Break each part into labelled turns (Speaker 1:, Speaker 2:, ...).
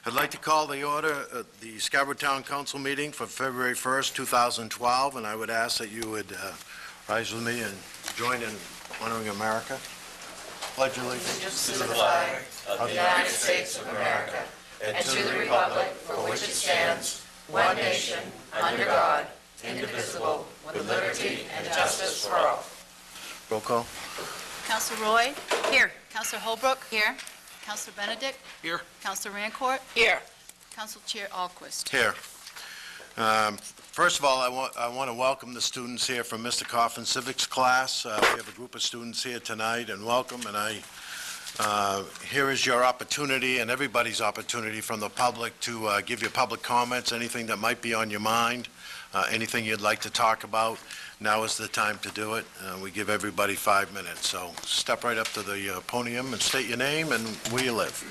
Speaker 1: I'd like to call the the Scarborough Town Council meeting for February 1st, 2012, and I would ask that you would rise with me and join in honoring America. Pledge allegiance
Speaker 2: to the flag of the United States of America and to the republic for which it stands, one nation, under God, indivisible, with liberty and justice for all.
Speaker 1: Roll call.
Speaker 3: Councilor Roy? Here. Councilor Holbrook? Here. Councilor Benedict?
Speaker 1: Here.
Speaker 3: Councilor Rancourt?
Speaker 2: Here.
Speaker 3: Council Chair Alquist?
Speaker 1: Here. First of all, I want to welcome the students here from Mr. Coffin's civics class. We have a group of students here tonight, and welcome. And here is your opportunity and everybody's opportunity from the public to give your public comments, anything that might be on your mind, anything you'd like to talk about. Now is the time to do it. We give everybody 5 minutes. So step right up to the podium and state your name and where you live.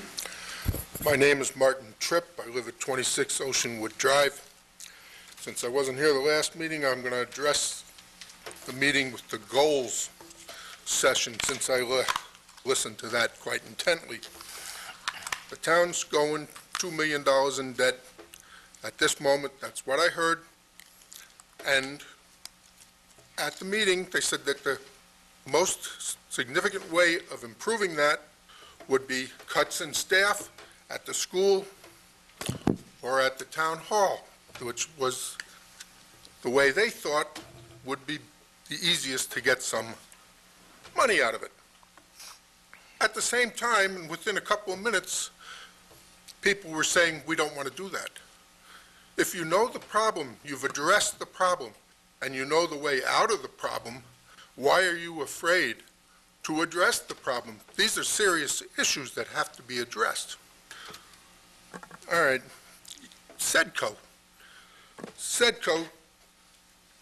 Speaker 4: My name is Martin Tripp. I live at 26 Oceanwood Drive. Since I wasn't here the last meeting, I'm going to address the meeting with the goals session since I listened to that quite intently. The town's going $2 million in debt. At this moment, that's what I heard. And at the meeting, they said that the most significant way of improving that would be cuts in staff at the school or at the town hall, which was the way they thought would be the easiest to get some money out of it. At the same time, and within a couple of minutes, people were saying, we don't want to do that. If you know the problem, you've addressed the problem, and you know the way out of the problem, why are you afraid to address the problem? These are serious issues that have to be addressed. All right, SEDCO,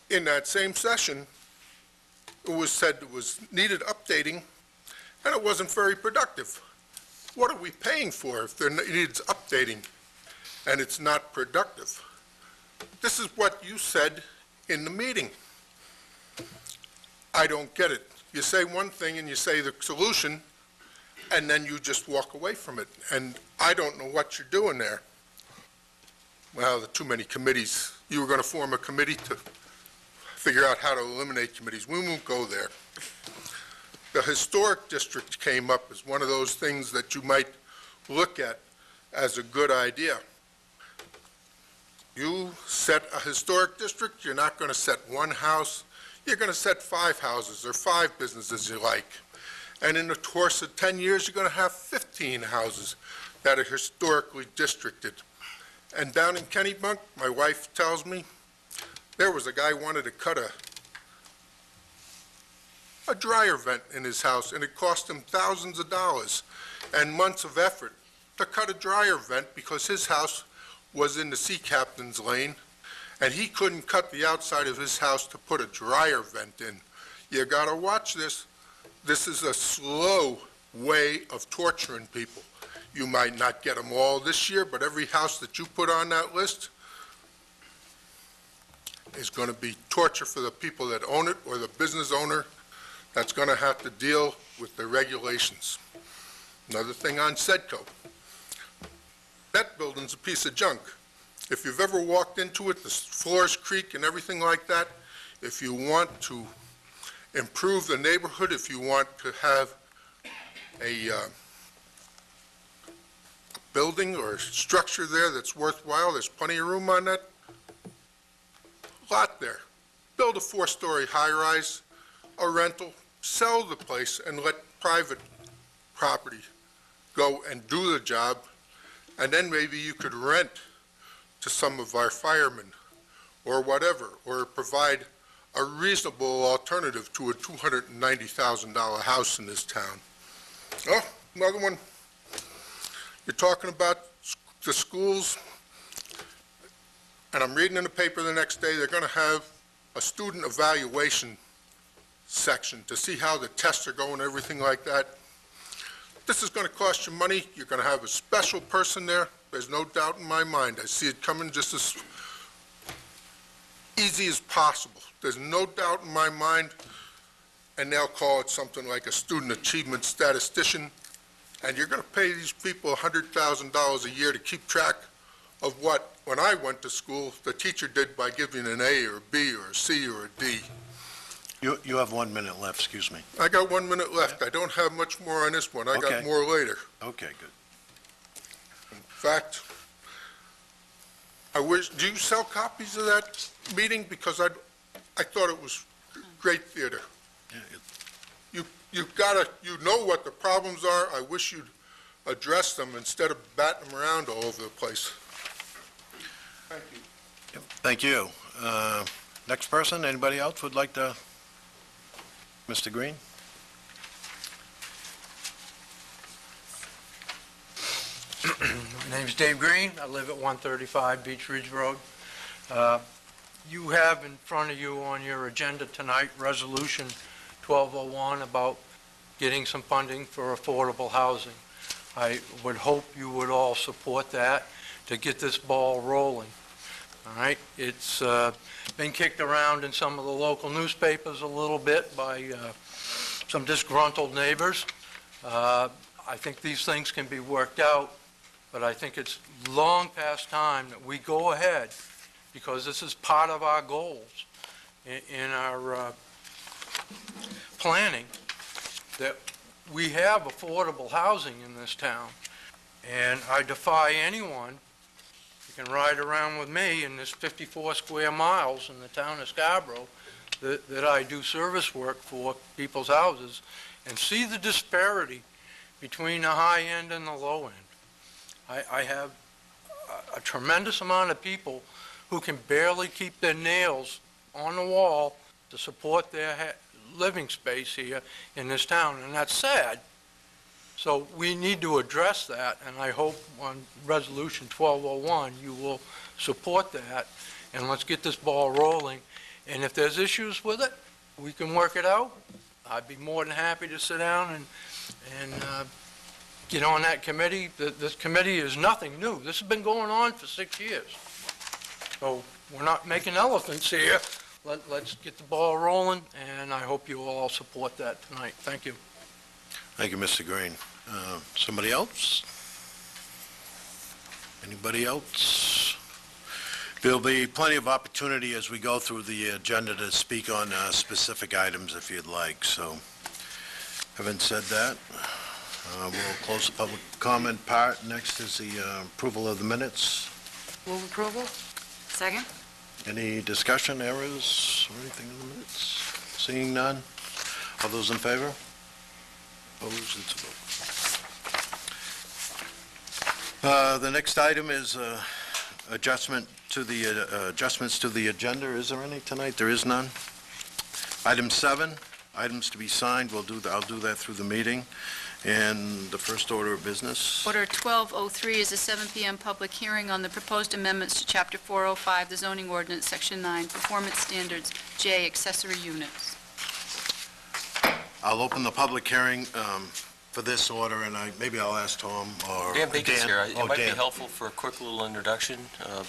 Speaker 4: in that same session, it was said it was needed updating, and it wasn't very productive. What are we paying for if there needs updating and it's not productive? This is what you said in the meeting. I don't get it. You say one thing and you say the solution, and then you just walk away from it. And I don't know what you're doing there. Well, there are too many committees. You were going to form a committee to figure out how to eliminate committees. We won't go there. The historic district came up as one of those things that you might look at as a good idea. You set a historic district, you're not going to set one house, you're going to set 5 houses or 5 businesses you like. And in the course of 10 years, you're going to have 15 houses that are historically districted. And down in Kennebunk, my wife tells me, there was a guy who wanted to cut a dryer vent in his house, and it cost him thousands of dollars and months of effort to cut a dryer vent because his house was in the sea captain's lane, and he couldn't cut the outside of his house to put a dryer vent in. You gotta watch this. This is a slow way of torturing people. You might not get them all this year, but every house that you put on that list is gonna be torture for the people that own it or the business owner that's gonna have to deal with the regulations. Another thing on SEDCO. That building's a piece of junk. If you've ever walked into it, the floors creak and everything like that. If you want to improve the neighborhood, if you want to have a building or a structure there that's worthwhile, there's plenty of room on that lot there. Build a 4-story high-rise, a rental, sell the place, and let private property go and do the job. And then maybe you could rent to some of our firemen or whatever, or provide a reasonable alternative to a $290,000 house in this town. Oh, another one. You're talking about the schools, and I'm reading in the paper the next day, they're going to have a student evaluation section to see how the tests are going, everything like that. This is going to cost you money. You're going to have a special person there. There's no doubt in my mind. I see it coming just as easy as possible. There's no doubt in my mind, and they'll call it something like a student achievement statistician, And you're going to pay these people $100,000 a year to keep track of what, when I went to school, the teacher did by giving an A or a B or a C or a D.
Speaker 1: You have 1 minute left, excuse me.
Speaker 4: I got 1 minute left. I don't have much more on this one. I got
Speaker 1: Okay.
Speaker 4: more later.
Speaker 1: Okay, good.
Speaker 4: In fact, I wish, do you sell copies of that meeting? Because I thought it was great theater.
Speaker 1: Yeah,
Speaker 4: You know what the problems are. I wish you'd address them instead of batting them around all over the place. Thank you.
Speaker 1: Thank you. Next person, anybody else would like to? Mr. Green?
Speaker 5: My name's Dave Green. I live at 135 Beach Ridge Road. You have in front of you on your agenda tonight Resolution 1201 about getting some funding for affordable housing. I would hope you would all support that to get this ball rolling. All right? It's been kicked around in some of the local newspapers a little bit by some disgruntled neighbors. I think these things can be worked out, but I think it's long past time that we go ahead, because this is part of our goals in our planning, that we have affordable housing in this town. And I defy anyone, you can ride around with me in this 54 square miles in the town of Scarborough that I do service work for people's houses, and see the disparity between the high end and the low end. I have a tremendous amount of people who can barely keep their nails on the wall to support their living space here in this town, and that's sad. So we need to address that, and I hope on Resolution 1201 you will support that, and let's get this ball rolling. And if there's issues with it, we can work it out. I'd be more than happy to sit down and get on that committee. This committee is nothing new. This has been going on for 6 years. So we're not making elephants here. Let's get the ball rolling, and I hope you all support that tonight. Thank you.
Speaker 1: Thank you, Mr. Green. Somebody else? Anybody else? There'll be plenty of opportunity as we go through the agenda to speak on specific items if you'd like. So, having said that, we'll close the public comment part. Next is the approval of the minutes.
Speaker 3: Move approval? Second?
Speaker 1: Any discussion, errors, or anything in the minutes? Seeing none? All those in favor? Opposed? It's a vote. The next item is adjustments to the agenda. Is there any tonight? There is none. Item 7, items to be signed. I'll do that through the meeting. And the first order of business.
Speaker 3: Order 1203 is a 7 p.m. public hearing on the proposed amendments to Chapter 405, the zoning ordinance, Section 9, Performance Standards, J, accessory units.
Speaker 1: I'll open the public hearing for this order, and maybe I'll ask Tom or
Speaker 6: Dan Bacon's
Speaker 1: Dan.
Speaker 6: here. It
Speaker 1: Oh,
Speaker 6: might be
Speaker 1: Dan.
Speaker 6: helpful for a quick little introduction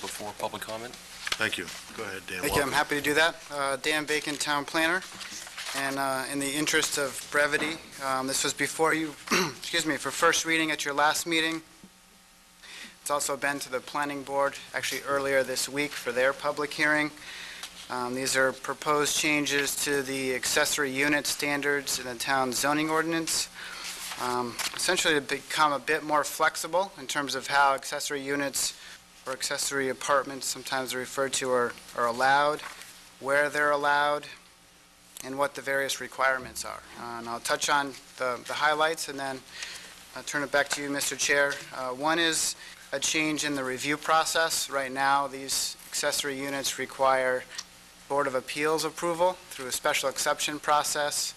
Speaker 6: before public comment.
Speaker 1: Thank you. Go ahead, Dan.
Speaker 7: Thank you. I'm
Speaker 1: Welcome.
Speaker 7: happy to do that. Dan Bacon, Town Planner. And in the interest of brevity, this was before you, excuse me, for first reading at your last meeting. It's also been to the Planning Board, actually earlier this week, for their public hearing. These are proposed changes to the accessory unit standards in the town zoning ordinance, essentially to become a bit more flexible in terms of how accessory units or accessory apartments, sometimes they're referred to, are allowed, where they're allowed, and what the various requirements are. And I'll touch on the highlights and then I'll turn it back to you, Mr. Chair. One is a change in the review process. Right now, these accessory units require Board of Appeals approval through a special exception process.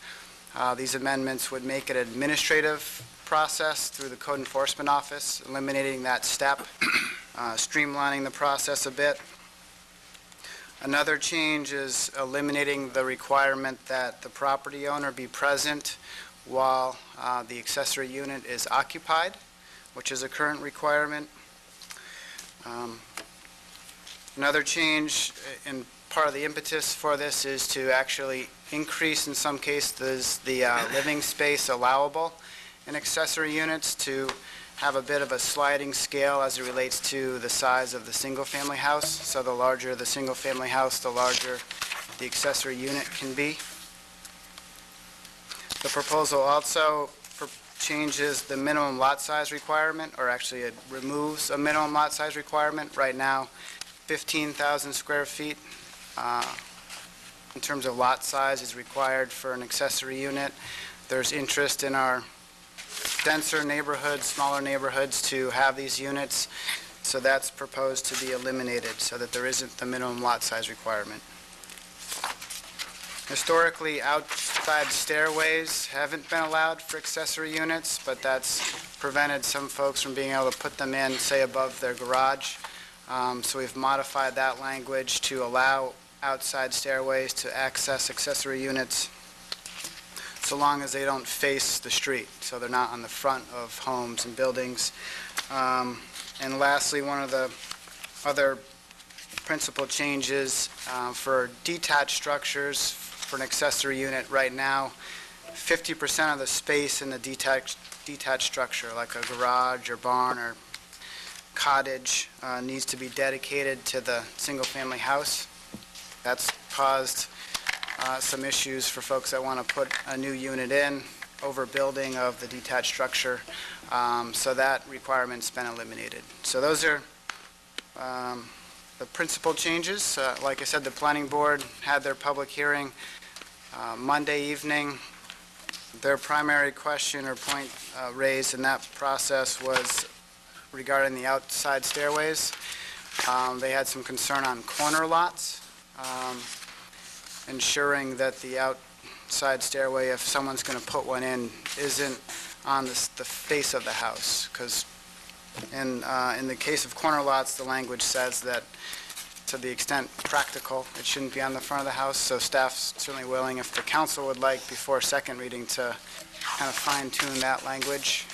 Speaker 7: These amendments would make it an administrative process through the Code Enforcement Office, eliminating that step, streamlining the process a bit. Another change is eliminating the requirement that the property owner be present while the accessory unit is occupied, which is a current requirement. Another change, and part of the impetus for this, is to actually increase, in some cases, the living space allowable. in accessory units to have a bit of a sliding scale as it relates to the size of the single-family house. So the larger the single-family house, the larger the accessory unit can be. The proposal also changes the minimum lot size requirement, or actually it removes a minimum lot size requirement. Right now, 15,000 square feet in terms of lot size is required for an accessory unit. There's interest in our denser neighborhoods, smaller neighborhoods to have these units, so that's proposed to be eliminated so that there isn't the minimum lot size requirement. Historically, outside stairways haven't been allowed for accessory units, but that's prevented some folks from being able to put them in, say, above their garage. So we've modified that language to allow outside stairways to access accessory units so long as they don't face the street, so they're not on the front of homes and buildings. And lastly, one of the other principal changes for detached structures for an accessory unit right now, 50% of the space in the detached structure, like a garage or barn or cottage, needs to be dedicated to the single-family house. That's caused some issues for folks that want to put a new unit in, overbuilding of the detached structure. So that requirement's been eliminated. So those are the principal changes. Like I said, the planning board had their public hearing Monday evening. Their primary question or point raised in that process was regarding the outside stairways. They had some concern on corner lots, ensuring that the outside stairway, if someone's going to put one in, isn't on the face of the house. Because in the case of corner lots, the language says that to the extent practical, it shouldn't be on the front of the house. So staff's certainly willing, if the council would like, before second reading, to kind of fine-tune that language.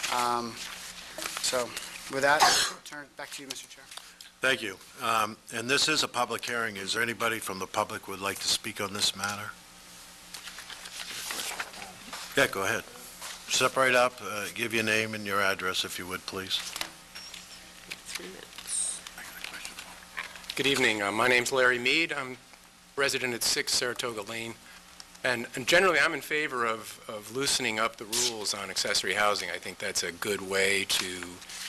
Speaker 7: So with that, I'll turn it back to you, Mr. Chair.
Speaker 1: Thank you. And this is a public hearing. Is there anybody from the public who would like to speak on this matter? Yeah, go ahead. Step right up, give your name and your address, if you would, please.
Speaker 8: 3 minutes.
Speaker 9: Good evening. My name's Larry Mead. I'm resident at 6 Saratoga Lane. And generally, I'm in favor of loosening up the rules on accessory housing. I think that's a good way to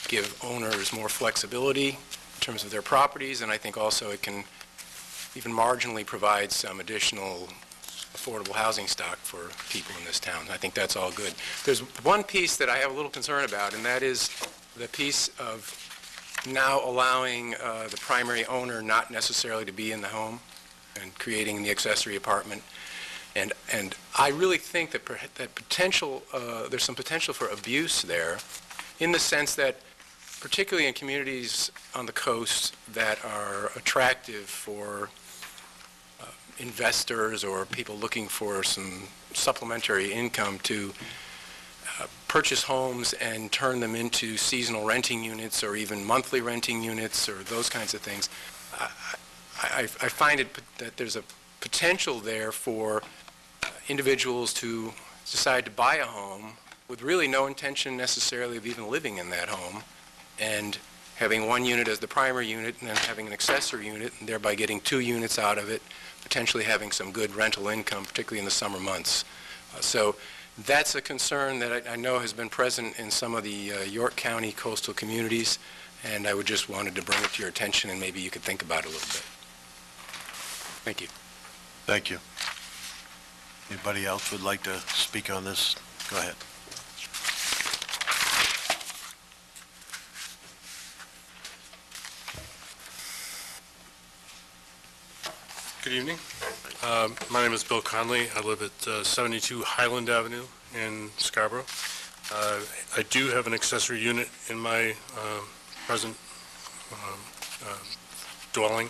Speaker 9: give owners more flexibility in terms of their properties, and I think also it can even marginally provide some additional affordable housing stock for people in this town. I think that's all good. There's one piece that I have a little concern about, and that is the piece of now allowing the primary owner not necessarily to be in the home and creating the accessory apartment. And I really think that there's some potential for abuse there, in the sense that, particularly in communities on the coast that are attractive for investors or people looking for some supplementary income, to purchase homes and turn them into seasonal renting units or even monthly renting units or those kinds of things. I find that there's a potential there for individuals to decide to buy a home with really no intention necessarily of even living in that home, and having one unit as the primary unit and then having an accessory unit, and thereby getting 2 units out of it, potentially having some good rental income, particularly in the summer months. So that's a concern that I know has been present in some of the York County coastal communities, and I would just wanted to bring it to your attention, and maybe you could think about it a little bit. Thank you.
Speaker 1: Thank you. Anybody else would like to speak on this? Go ahead.
Speaker 10: Good evening. My name is Bill Conley. I live at 72 Highland Avenue in Scarborough. I do have an accessory unit in my present dwelling.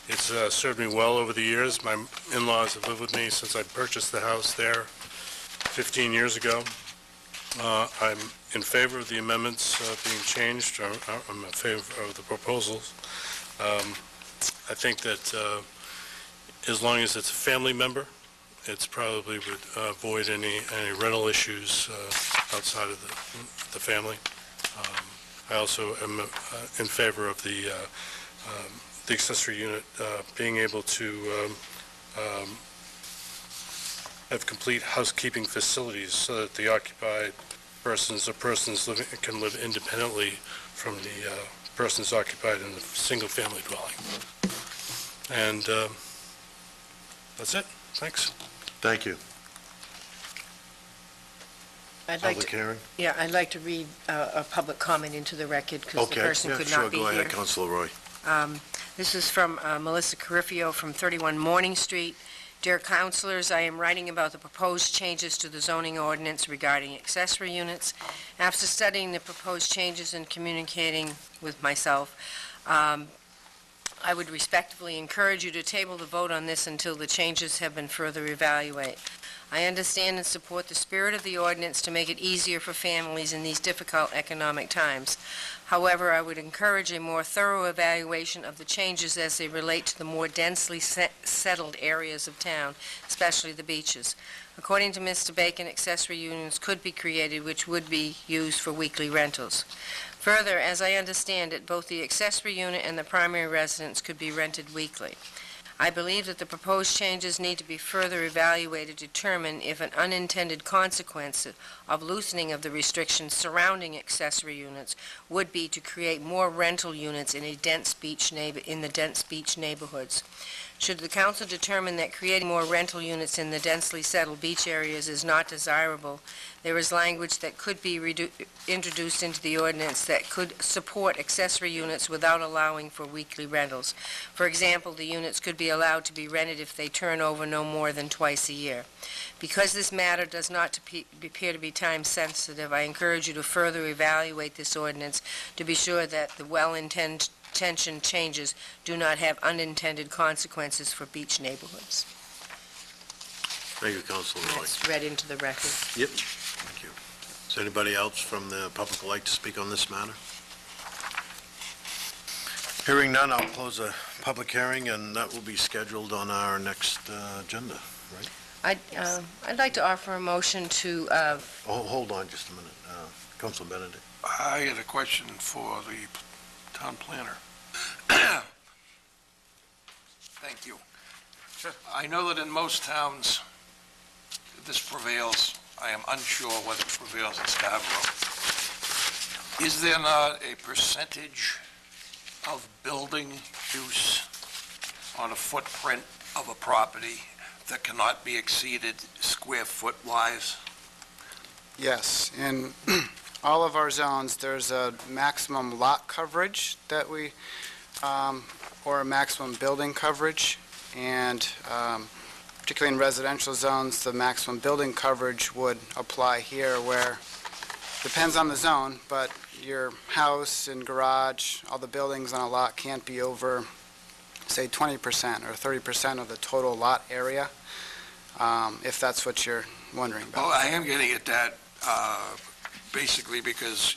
Speaker 10: It's served me well over the years. My in-laws have lived with me since I purchased the house there 15 years ago. I'm in favor of the amendments being changed. I'm in favor of the proposals. I think that as long as it's a family member It's probably would avoid any rental issues outside of the family. I also am in favor of the accessory unit being able to have complete housekeeping facilities so that the occupied persons or persons living can live independently from the persons occupied in the single-family dwelling. And that's it. Thanks.
Speaker 1: Thank you.
Speaker 8: I'd like
Speaker 1: Public
Speaker 8: to,
Speaker 1: hearing?
Speaker 8: yeah, I'd like to read a public comment into the record because the
Speaker 1: Okay,
Speaker 8: person
Speaker 1: yeah,
Speaker 8: could
Speaker 1: sure,
Speaker 8: not be
Speaker 1: go
Speaker 8: here.
Speaker 1: ahead, Councilor Roy.
Speaker 8: This is from Melissa Carriffio from 31 Morning Street. Dear councilors, I am writing about the proposed changes to the zoning ordinance regarding accessory units. After studying the proposed changes and communicating with myself, I would respectfully encourage you to table the vote on this until the changes have been further evaluated. I understand and support the spirit of the ordinance to make it easier for families in these difficult economic times. However, I would encourage a more thorough evaluation of the changes as they relate to the more densely settled areas of town, especially the beaches. According to Mr. Bacon, accessory units could be created which would be used for weekly rentals. Further, as I understand it, both the accessory unit and the primary residence could be rented weekly. I believe that the proposed changes need to be further evaluated to determine if an unintended consequence of loosening of the restrictions surrounding accessory units would be to create more rental units in the dense beach neighborhoods. Should the council determine that creating more rental units in the densely settled beach areas is not desirable, there is language that could be introduced into the ordinance that could support accessory units without allowing for weekly rentals. For example, the units could be allowed to be rented if they turn over no more than twice a year. Because this matter does not appear to be time sensitive, I encourage you to further evaluate this ordinance to be sure that the well-intentioned changes do not have unintended consequences for beach neighborhoods.
Speaker 1: Thank you, Councilor Roy.
Speaker 8: That's read into the record.
Speaker 1: Yep, thank you. Does anybody else from the public like to speak on this matter? Hearing none, I'll close the public hearing, and that will be scheduled on our next agenda, right?
Speaker 8: I'd like to offer a motion to,
Speaker 1: Hold on just a minute. Councilor Benedict.
Speaker 11: I had a question for the town planner. Thank you.
Speaker 1: Sure.
Speaker 11: I know that in most towns, this prevails. I am unsure whether it prevails in Scarborough. Is there not a percentage of building use on a footprint of a property that cannot be exceeded square foot wise?
Speaker 7: Yes, in all of our zones, there's a maximum lot coverage that we, or a maximum building coverage, and particularly in residential zones, the maximum building coverage would apply here where, depends on the zone, but your house and garage, all the buildings on a lot can't be over, say, 20% or 30% of the total lot area, if that's what you're wondering about.
Speaker 11: Well, I am getting at that, basically because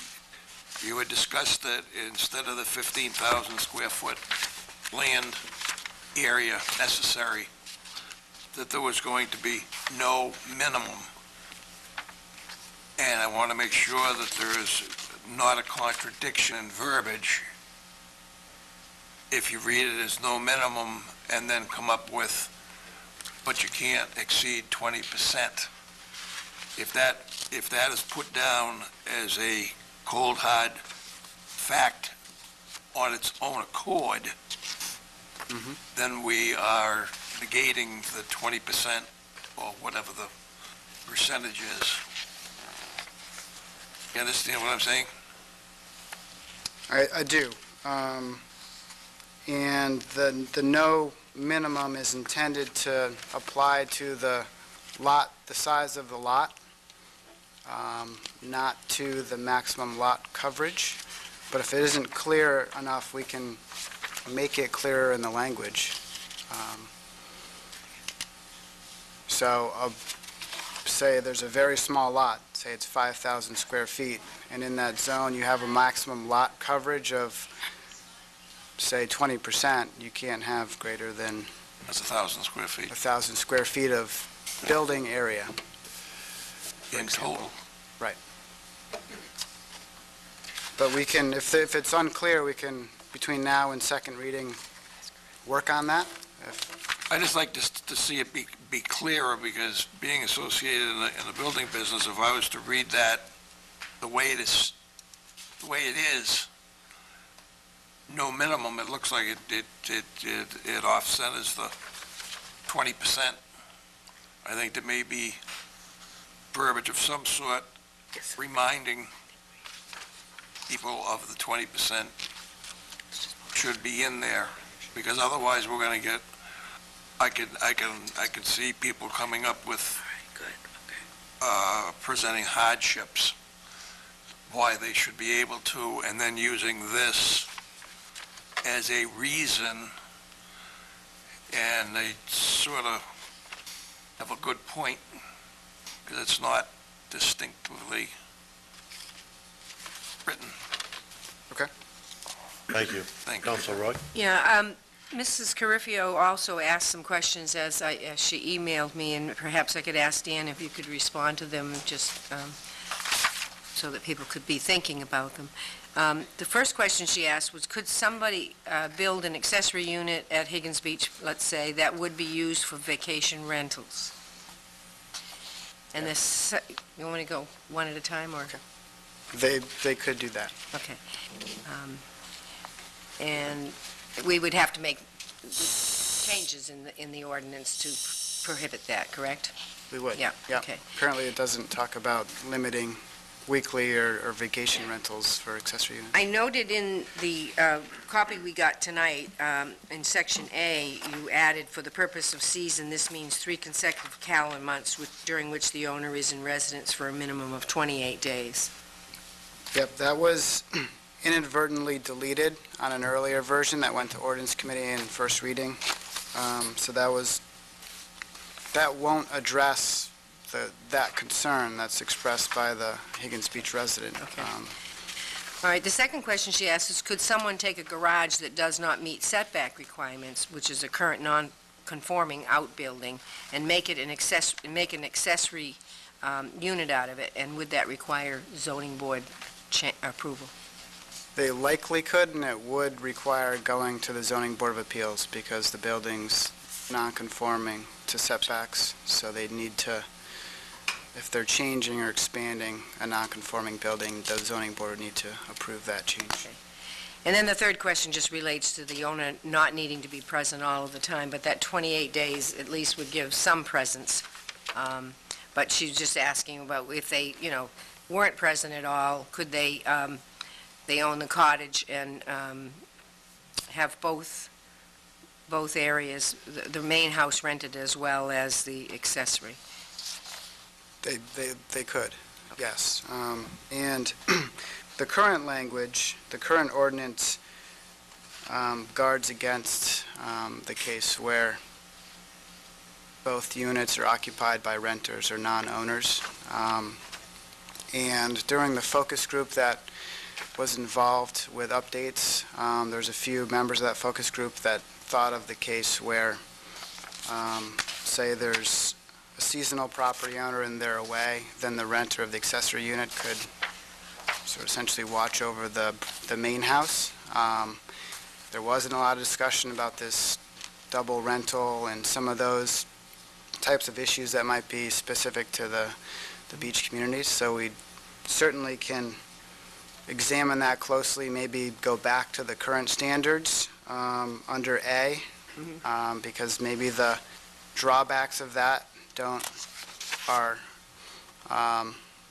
Speaker 11: you had discussed that instead of the 15,000 square foot land area necessary, that there was going to be no minimum. And I want to make sure that there is not a contradiction in verbiage if you read it as no minimum and then come up with, but you can't exceed 20%. If that is put down as a cold, hard fact on its own accord, then we are negating the 20% or whatever the percentage is. You understand what I'm saying?
Speaker 7: I do. And the no minimum is intended to apply to the lot, the size of the lot, not to the maximum lot coverage. But if it isn't clear enough, we can make it clearer in the language. So I'll say there's a very small lot, say it's 5,000 square feet, and in that zone you have a maximum lot coverage of, say, 20%. You can't have greater than
Speaker 11: That's 1,000 square feet.
Speaker 7: 1,000 square feet of building area.
Speaker 11: in total.
Speaker 7: But we can, if it's unclear, we can, between now and second reading, work on that.
Speaker 11: I just like to see it be clearer, because being associated in the building business, if I was to read that the way it is, no minimum, it looks like it offsets the 20%. I think there may be verbiage of some sort reminding people of the 20% should be in there, because otherwise we're going to get, I can see people coming up with presenting hardships, why they should be able to, and then using this as a reason, and they sort of have a good point, because it's not distinctively written.
Speaker 1: Thank you.
Speaker 11: Thank you.
Speaker 1: Council Roy?
Speaker 8: Yeah, Mrs. Carriffio also asked some questions as she emailed me, and perhaps I could ask Dan if you could respond to them, just so that people could be thinking about them. The first question she asked was, could somebody build an accessory unit at Higgins Beach, let's say, that would be used for vacation rentals? And this, you want me to go one at a time, or?
Speaker 7: They could do that.
Speaker 8: Okay. And we would have to make changes in the ordinance to prohibit that, correct?
Speaker 7: We would.
Speaker 8: Yeah, okay.
Speaker 7: Currently, it doesn't talk about limiting weekly or vacation rentals for accessory units.
Speaker 8: I noted in the copy we got tonight, in Section A, you added, for the purpose of season, this means 3 consecutive calendar months during which the owner is in residence for a minimum of 28 days.
Speaker 7: Yep, that was inadvertently deleted on an earlier version that went to ordinance committee in first reading. So that won't address that concern that's expressed by the Higgins Beach resident.
Speaker 8: Okay. All right, the second question she asked is, could someone take a garage that does not meet setback requirements, which is a current non-conforming outbuilding, and make an accessory unit out of it, and would that require zoning board approval?
Speaker 7: They likely could, and it would require going to the zoning board of appeals, because the building's non-conforming to setbacks, so they'd need to, if they're changing or expanding a non-conforming building, the zoning board would need to approve that change.
Speaker 8: Okay. And then the third question just relates to the owner not needing to be present all of the time, but that 28 days at least would give some presence. But she's just asking about if they, weren't present at all, could they own the cottage and have both areas, the main house rented as well as the accessory?
Speaker 7: They could, yes. And the current language, the current ordinance guards against the case where both units are occupied by renters or non-owners. And during the focus group that was involved with updates, there's a few members of that focus group that thought of the case where, say there's a seasonal property owner and they're away, then the renter of the accessory unit could sort of essentially watch over the main house. There wasn't a lot of discussion about this double rental and some of those types of issues that might be specific to the beach communities, so we certainly can examine that closely, maybe go back to the current standards under A, because maybe the drawbacks of that are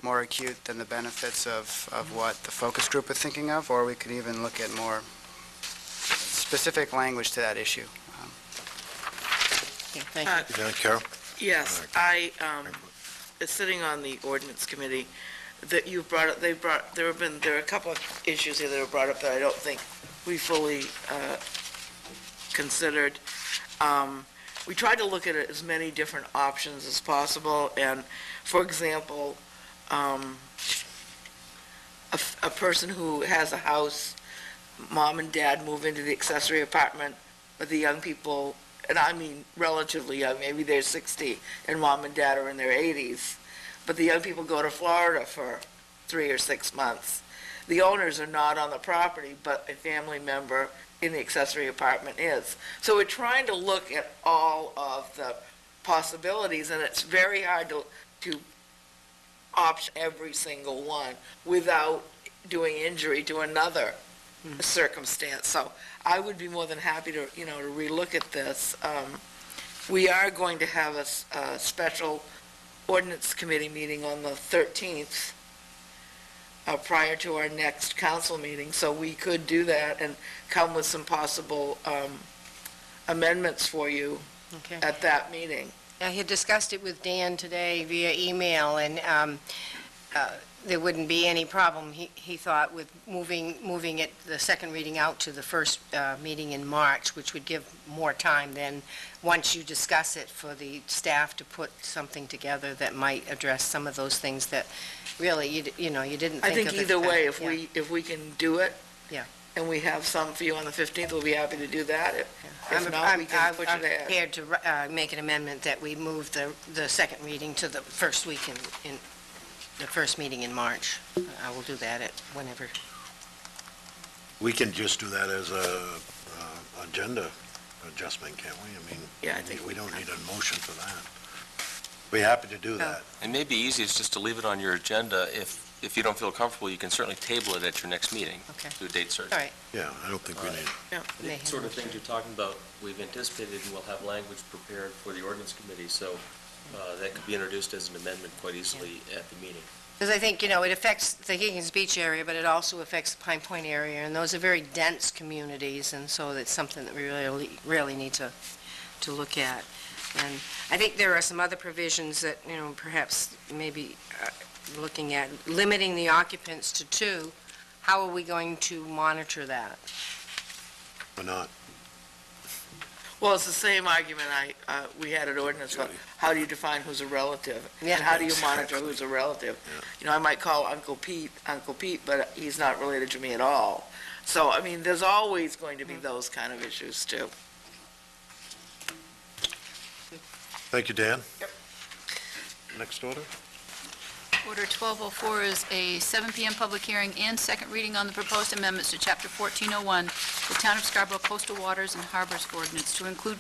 Speaker 7: more acute than the benefits of what the focus group is thinking of, or we could even look at more specific language to that issue.
Speaker 8: Okay, thank you.
Speaker 1: Carol?
Speaker 2: Yes, I, sitting on the ordinance committee, that you've brought up, there are a couple of issues here that were brought up that I don't think we fully considered. We tried to look at as many different options as possible, and, for example, a person who has a house, mom and dad move into the accessory apartment, but the young people and I mean relatively young, maybe they're 60 and mom and dad are in their 80s, but the young people go to Florida for 3 or 6 months. The owners are not on the property, but a family member in the accessory apartment is. So we're trying to look at all of the possibilities, and it's very hard to opt every single one without doing injury to another circumstance. So I would be more than happy to, to relook at this. We are going to have a special ordinance committee meeting on the 13th, prior to our next council meeting, so we could do that and come with some possible amendments for you
Speaker 8: Okay.
Speaker 2: at that meeting.
Speaker 8: I had discussed it with Dan today via email, and there wouldn't be any problem, he thought, with moving it, the second reading out to the first meeting in March, which would give more time then, once you discuss it, for the staff to put something together that might address some of those things that really, you didn't think of.
Speaker 2: I think either way,
Speaker 8: Yeah.
Speaker 2: if we can do it.
Speaker 8: Yeah.
Speaker 2: And we have some for you on the 15th, we'll be happy to do that. If not, we can push
Speaker 8: I'm
Speaker 2: it ahead.
Speaker 8: prepared to make an amendment that we move the second reading to the first week in the first meeting in March. I will do that at whenever.
Speaker 1: We can just do that as a agenda adjustment, can't we? I mean,
Speaker 2: Yeah, I think
Speaker 1: we don't need a motion for that. We're happy to do that.
Speaker 6: It may be easiest just to leave it on your agenda. If you don't feel comfortable, you can certainly table it at your next meeting.
Speaker 8: Okay.
Speaker 6: Do a date certain.
Speaker 8: All right.
Speaker 1: Yeah, I don't think we need,
Speaker 8: May
Speaker 6: The
Speaker 8: have
Speaker 6: sort of
Speaker 8: motion.
Speaker 6: things you're talking about, we've anticipated and we'll have language prepared for the ordinance committee, so that could be introduced as an amendment quite easily at the meeting.
Speaker 8: Because I think, it affects the Higgins Beach area, but it also affects the Pine Point area, and those are very dense communities, and so it's something that we really need to look at. And I think there are some other provisions that, perhaps maybe looking at limiting the occupants to 2. How are we going to monitor that?
Speaker 1: or not.
Speaker 2: Well, it's the same argument we had at ordinance, but how do you define who's a relative?
Speaker 8: Yeah.
Speaker 2: And how do you monitor who's a relative? I might call Uncle Pete, but he's not related to me at all. So, I mean, there's always going to be those kind of issues, too.
Speaker 1: Thank you, Dan. Next order?
Speaker 3: Order 1204 is a 7 p.m. public hearing and second reading on the proposed amendments to Chapter 1401, the Town of Scarborough Coastal Waters and Harbors Ordinance, to include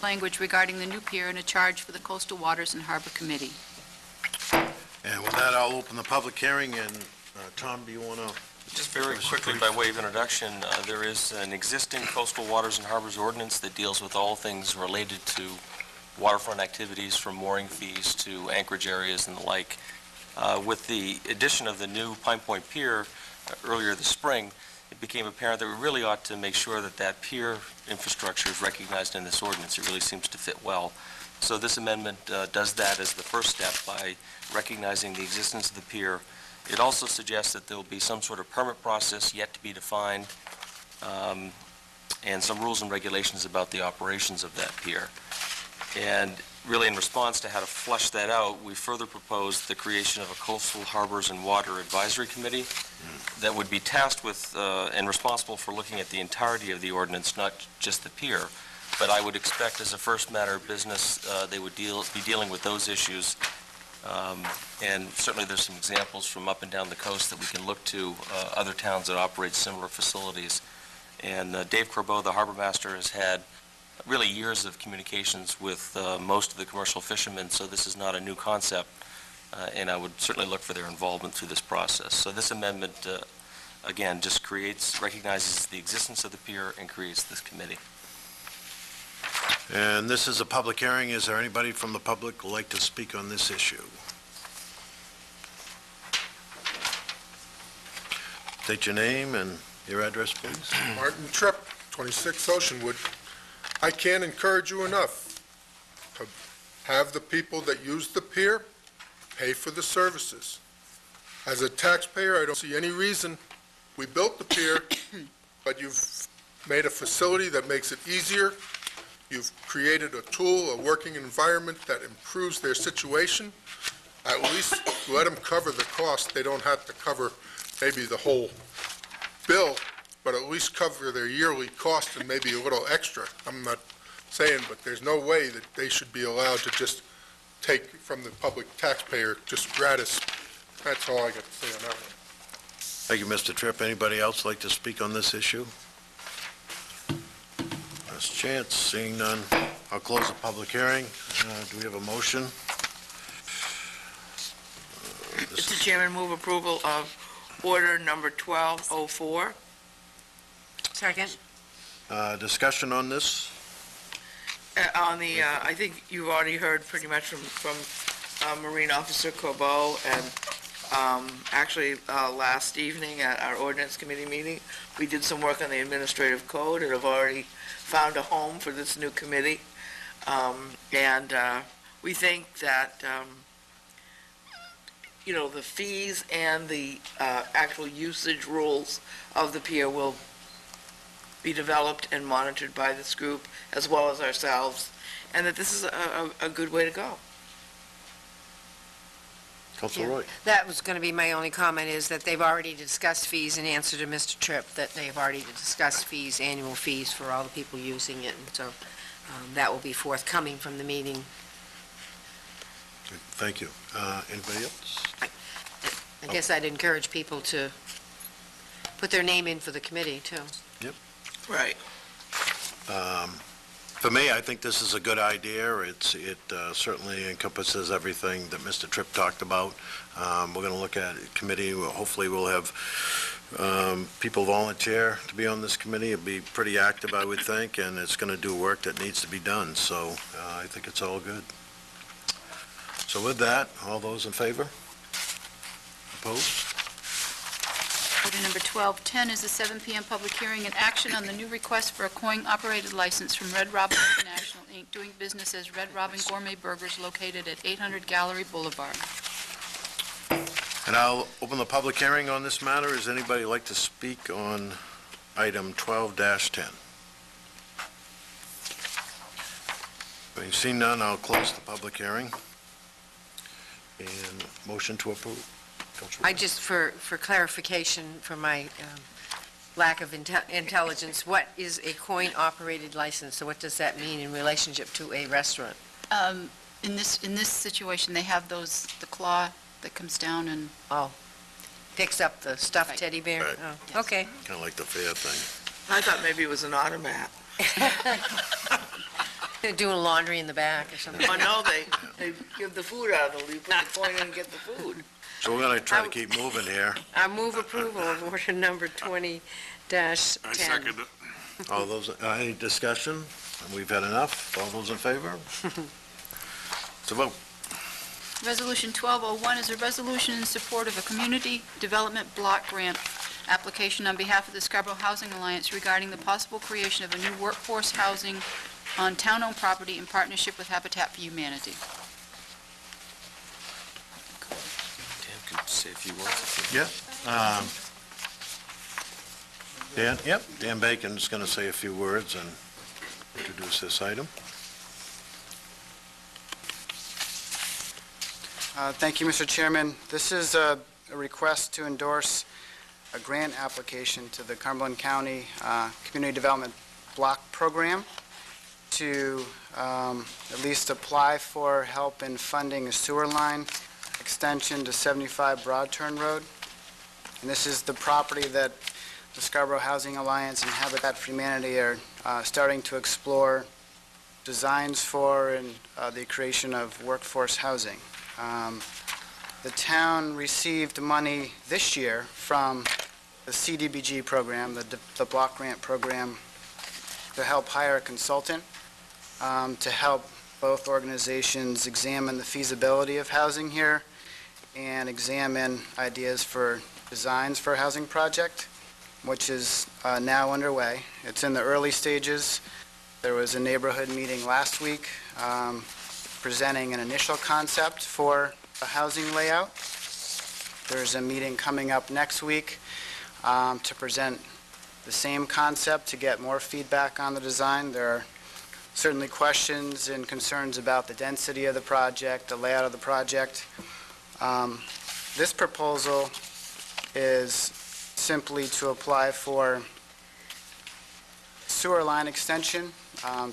Speaker 3: language regarding the new pier and a charge for the Coastal Waters and Harbor Committee.
Speaker 1: And with that, I'll open the public hearing, and Tom, do you want to?
Speaker 6: Just very quickly, by way of introduction, there is an existing coastal waters and harbors ordinance that deals with all things related to waterfront activities, from mooring fees to anchorage areas and the like. With the addition of the new Pine Point Pier earlier this spring, it became apparent that we really ought to make sure that that pier infrastructure is recognized in this ordinance. It really seems to fit well. So this amendment does that as the first step by recognizing the existence of the pier. It also suggests that there will be some sort of permit process yet to be defined, and some rules and regulations about the operations of that pier. And really, in response to how to flush that out, we further proposed the creation of a Coastal Harbors and Water Advisory Committee that would be tasked with and responsible for looking at the entirety of the ordinance, not just the pier. But I would expect, as a first matter of business, they would be dealing with those issues. And certainly there's some examples from up and down the coast that we can look to, other towns that operate similar facilities. And Dave Corbeau, the harbor master, has had really years of communications with most of the commercial fishermen, so this is not a new concept, and I would certainly look for their involvement through this process. So this amendment, again, just recognizes the existence of the pier and creates this committee.
Speaker 1: And this is a public hearing. Is there anybody from the public who would like to speak on this issue? State your name and your address, please.
Speaker 4: Martin Tripp, 26 Oceanwood. I can't encourage you enough to have the people that use the pier pay for the services. As a taxpayer, I don't see any reason. We built the pier, but you've made a facility that makes it easier. You've created a tool, a working environment that improves their situation. At least let them cover the cost. They don't have to cover maybe the whole bill, but at least cover their yearly cost and maybe a little extra. I'm not saying, but there's no way that they should be allowed to just take from the public taxpayer just gratis. That's all I got to say on that one.
Speaker 1: Thank you, Mr. Tripp. Anybody else like to speak on this issue? Last chance, seeing none, I'll close the public hearing. Do we have a motion?
Speaker 2: Mr. Chairman, move approval of order number 1204.
Speaker 8: Second?
Speaker 1: Discussion on this?
Speaker 2: I think you've already heard pretty much from Marine Officer Corbeau, and actually, last evening at our ordinance committee meeting, we did some work on the administrative code and have already found a home for this new committee. And we think that, the fees and the actual usage rules of the pier will be developed and monitored by this group, as well as ourselves, and that this is a good way to go.
Speaker 1: Councilor
Speaker 8: Yeah.
Speaker 1: Roy?
Speaker 8: That was going to be my only comment, is that they've already discussed fees in answer to Mr. Tripp, that they've already discussed fees, annual fees for all the people using it, and so that will be forthcoming from the meeting.
Speaker 1: Thank you. Anybody else?
Speaker 8: I guess I'd encourage people to put their name in for the committee, too.
Speaker 2: Right.
Speaker 1: For me, I think this is a good idea. It certainly encompasses everything that Mr. Tripp talked about. We're going to look at it committee. Hopefully, we'll have people volunteer to be on this committee. It'll be pretty active, I would think, and it's going to do work that needs to be done. So I think it's all good. So with that, all those in favor? Opposed?
Speaker 3: Order number 1210 is a 7 p.m. public hearing and action on the new request for a coin-operated license from Red Robin International, Inc., doing business as Red Robin Gourmet Burgers located at 800 Gallery Boulevard.
Speaker 1: And I'll open the public hearing on this matter. Does anybody like to speak on item 12-10? Having seen none, I'll close the public hearing. And motion to approve. Councilor
Speaker 8: I
Speaker 1: Roy.
Speaker 8: just, for clarification, for my lack of intelligence, what is a coin-operated license? So what does that mean in relationship to a restaurant?
Speaker 3: In this situation, they have the claw that comes down and...
Speaker 8: Oh, picks up the stuffed
Speaker 3: Right.
Speaker 8: teddy bear?
Speaker 1: Right.
Speaker 8: Oh,
Speaker 3: Yes.
Speaker 8: okay.
Speaker 1: Kind of like the fair thing.
Speaker 2: I thought maybe it was an automat.
Speaker 8: They're doing laundry in the back or something.
Speaker 2: Oh, no, they give the food out of the, you put the coin in and get the food.
Speaker 1: So we're going to try to keep moving here.
Speaker 8: I move approval of order number 20-10.
Speaker 11: I second it.
Speaker 1: All those, any discussion? We've had enough. All those in favor? It's a vote.
Speaker 3: Resolution 1201 is a resolution in support of a community development block grant application on behalf of the Scarborough Housing Alliance regarding the possible creation of a new workforce housing on town-owned property in partnership with Habitat for Humanity.
Speaker 6: Dan could say a few words.
Speaker 1: Yeah. Dan, yep, Dan Bacon's going to say a few words and introduce this item.
Speaker 7: Thank you, Mr. Chairman. This is a request to endorse a grant application to the Cumberland County Community Development Block Program to at least apply for help in funding a sewer line extension to 75 Broad Turn Road. And this is the property that the Scarborough Housing Alliance and Habitat for Humanity are starting to explore designs for and the creation of workforce housing. The town received money this year from the CDBG program, the block grant program, to help hire a consultant to help both organizations examine the feasibility of housing here and examine ideas for designs for a housing project, which is now underway. It's in the early stages. There was a neighborhood meeting last week presenting an initial concept for a housing layout. There's a meeting coming up next week to present the same concept to get more feedback on the design. There are certainly questions and concerns about the density of the project, the layout of the project. This proposal is simply to apply for sewer line extension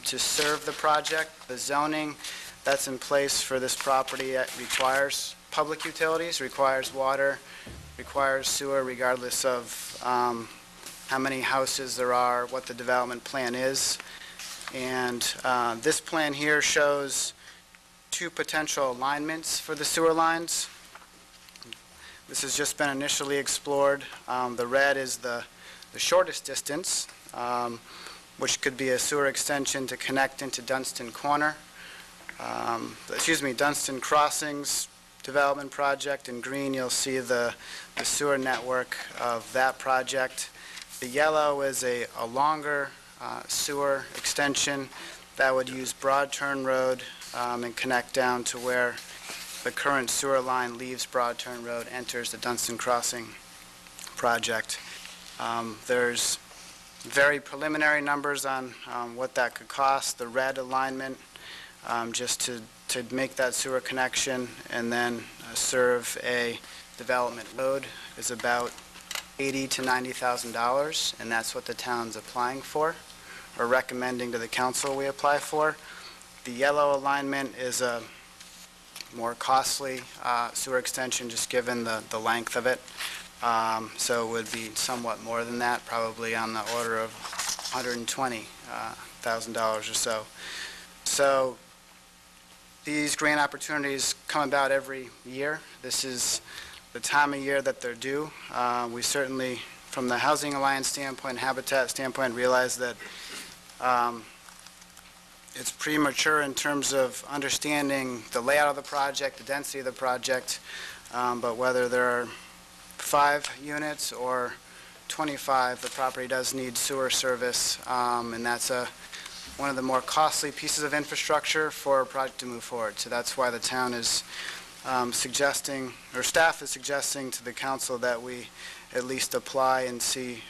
Speaker 7: to serve the project. The zoning that's in place for this property requires public utilities, requires water, requires sewer, regardless of how many houses there are, what the development plan is. And this plan here shows two potential alignments for the sewer lines. This has just been initially explored. The red is the shortest distance, which could be a sewer extension to connect into Dunstan Corner. Dunstan Crossings development project. In green, you'll see the sewer network of that project. The yellow is a longer sewer extension that would use Broad Turn Road and connect down to where the current sewer line leaves Broad Turn Road, enters the Dunstan Crossing project. There's very preliminary numbers on what that could cost. The red alignment, just to make that sewer connection and then serve a development road, is about $80,000 to $90,000, and that's what the town's applying for, or recommending to the council we apply for. The yellow alignment is a more costly sewer extension, just given the length of it. So it would be somewhat more than that, probably on the order of $120,000 or so. So these grant opportunities come about every year. This is the time of year that they're due. We certainly, from the Housing Alliance standpoint, Habitat standpoint, realize that it's premature in terms of understanding the layout of the project, the density of the project, but whether there are 5 units or 25, the property does need sewer service, and that's one of the more costly pieces of infrastructure for a project to move forward. So that's why the town is suggesting, or staff is suggesting to the council that we at least apply and see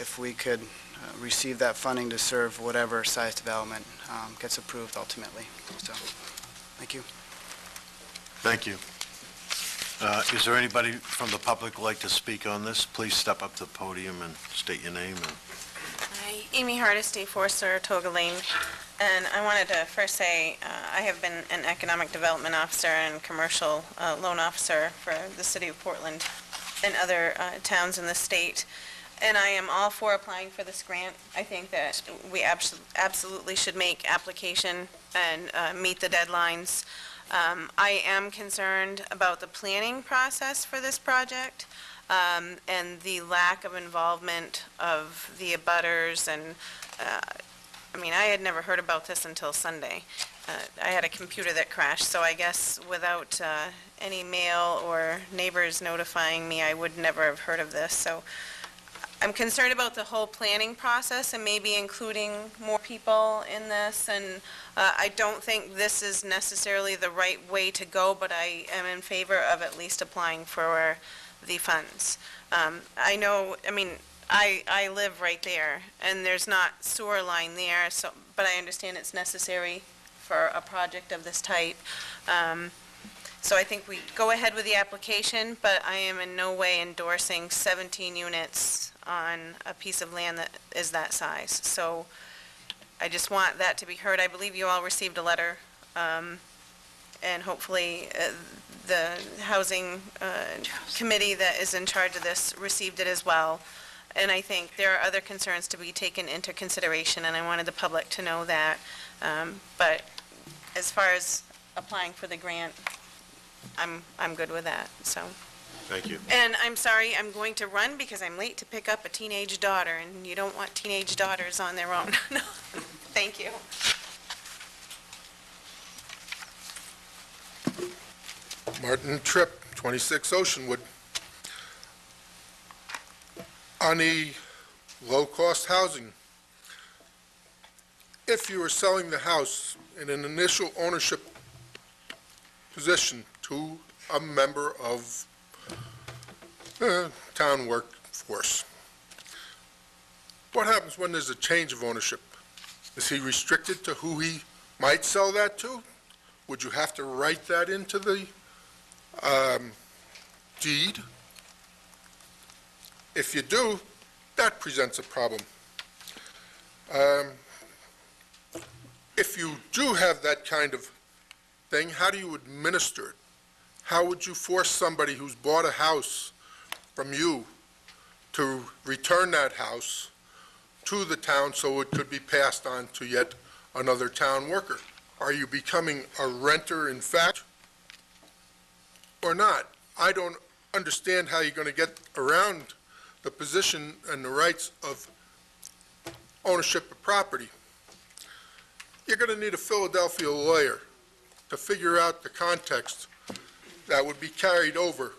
Speaker 7: if we could receive that funding to serve whatever size development gets approved ultimately. So, thank you.
Speaker 1: Thank you. Is there anybody from the public who'd like to speak on this? Please step up to the podium and state your name.
Speaker 12: Hi, Amy Hardest, D4 Saratoga Lane. And I wanted to first say I have been an economic development officer and commercial loan officer for the city of Portland and other towns in the state. And I am all for applying for this grant. I think that we absolutely should make application and meet the deadlines. I am concerned about the planning process for this project and the lack of involvement of the abutters. And I had never heard about this until Sunday. I had a computer that crashed, so I guess without any mail or neighbors notifying me, I would never have heard of this. So I'm concerned about the whole planning process and maybe including more people in this. And I don't think this is necessarily the right way to go, but I am in favor of at least applying for the funds. I live right there, and there's not sewer line there, but I understand it's necessary for a project of this type. So I think we go ahead with the application, but I am in no way endorsing 17 units on a piece of land that is that size. So I just want that to be heard. I believe you all received a letter, and hopefully the housing committee that is in charge of this received it as well. And I think there are other concerns to be taken into consideration, and I wanted the public to know that. But as far as applying for the grant, I'm good with that, so.
Speaker 1: Thank you.
Speaker 12: And I'm sorry, I'm going to run because I'm late to pick up a teenage daughter, and you don't want teenage daughters on their own. No. Thank you.
Speaker 4: Martin Tripp, 26 Oceanwood. On the low-cost housing, if you were selling the house in an initial ownership position to a member of town workforce, what happens when there's a change of ownership? Is he restricted to who he might sell that to? Would you have to write that into the deed? If you do, that presents a problem. if you do have that kind of thing, how do you administer it? How would you force somebody who's bought a house from you to return that house to the town so it could be passed on to yet another town worker? Are you becoming a renter in fact or not? I don't understand how you're going to get around the position and the rights of ownership of property. You're going to need a Philadelphia lawyer to figure out the context that would be carried over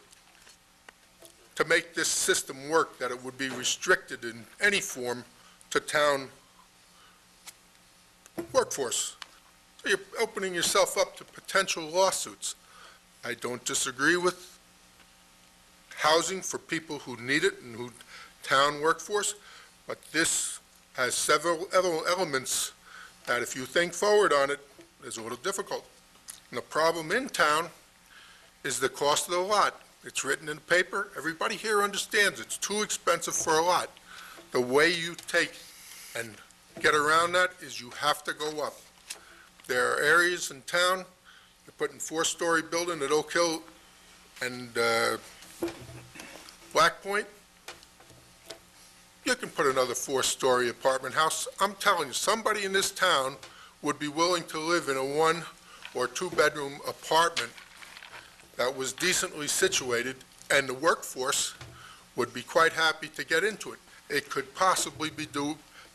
Speaker 4: to make this system work, that it would be restricted in any form to town workforce. So you're opening yourself up to potential lawsuits. I don't disagree with housing for people who need it and who town workforce, but this has several elements that if you think forward on it, is a little difficult. And the problem in town is the cost of the lot. It's written in the paper. Everybody here understands it's too expensive for a lot. The way you take and get around that is you have to go up. There are areas in town, you're putting four-story building at Oak Hill and Black Point, you can put another four-story apartment house. I'm telling you, somebody in this town would be willing to live in a one- or two-bedroom apartment that was decently situated, and the workforce would be quite happy to get into it. It could possibly be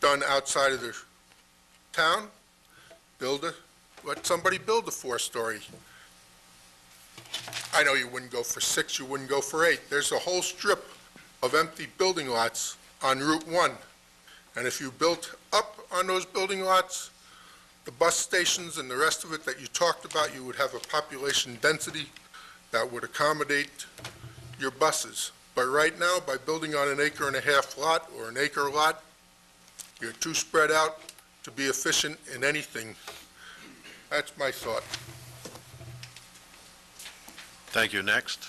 Speaker 4: done outside of the town. Let somebody build a four-story. I know you wouldn't go for 6, you wouldn't go for 8. There's a whole strip of empty building lots on Route 1. And if you built up on those building lots, the bus stations and the rest of it that you talked about, you would have a population density that would accommodate your buses. But right now, by building on an 1.5-acre lot or an acre lot, you're too spread out to be efficient in anything. That's my thought.
Speaker 1: Thank you. Next.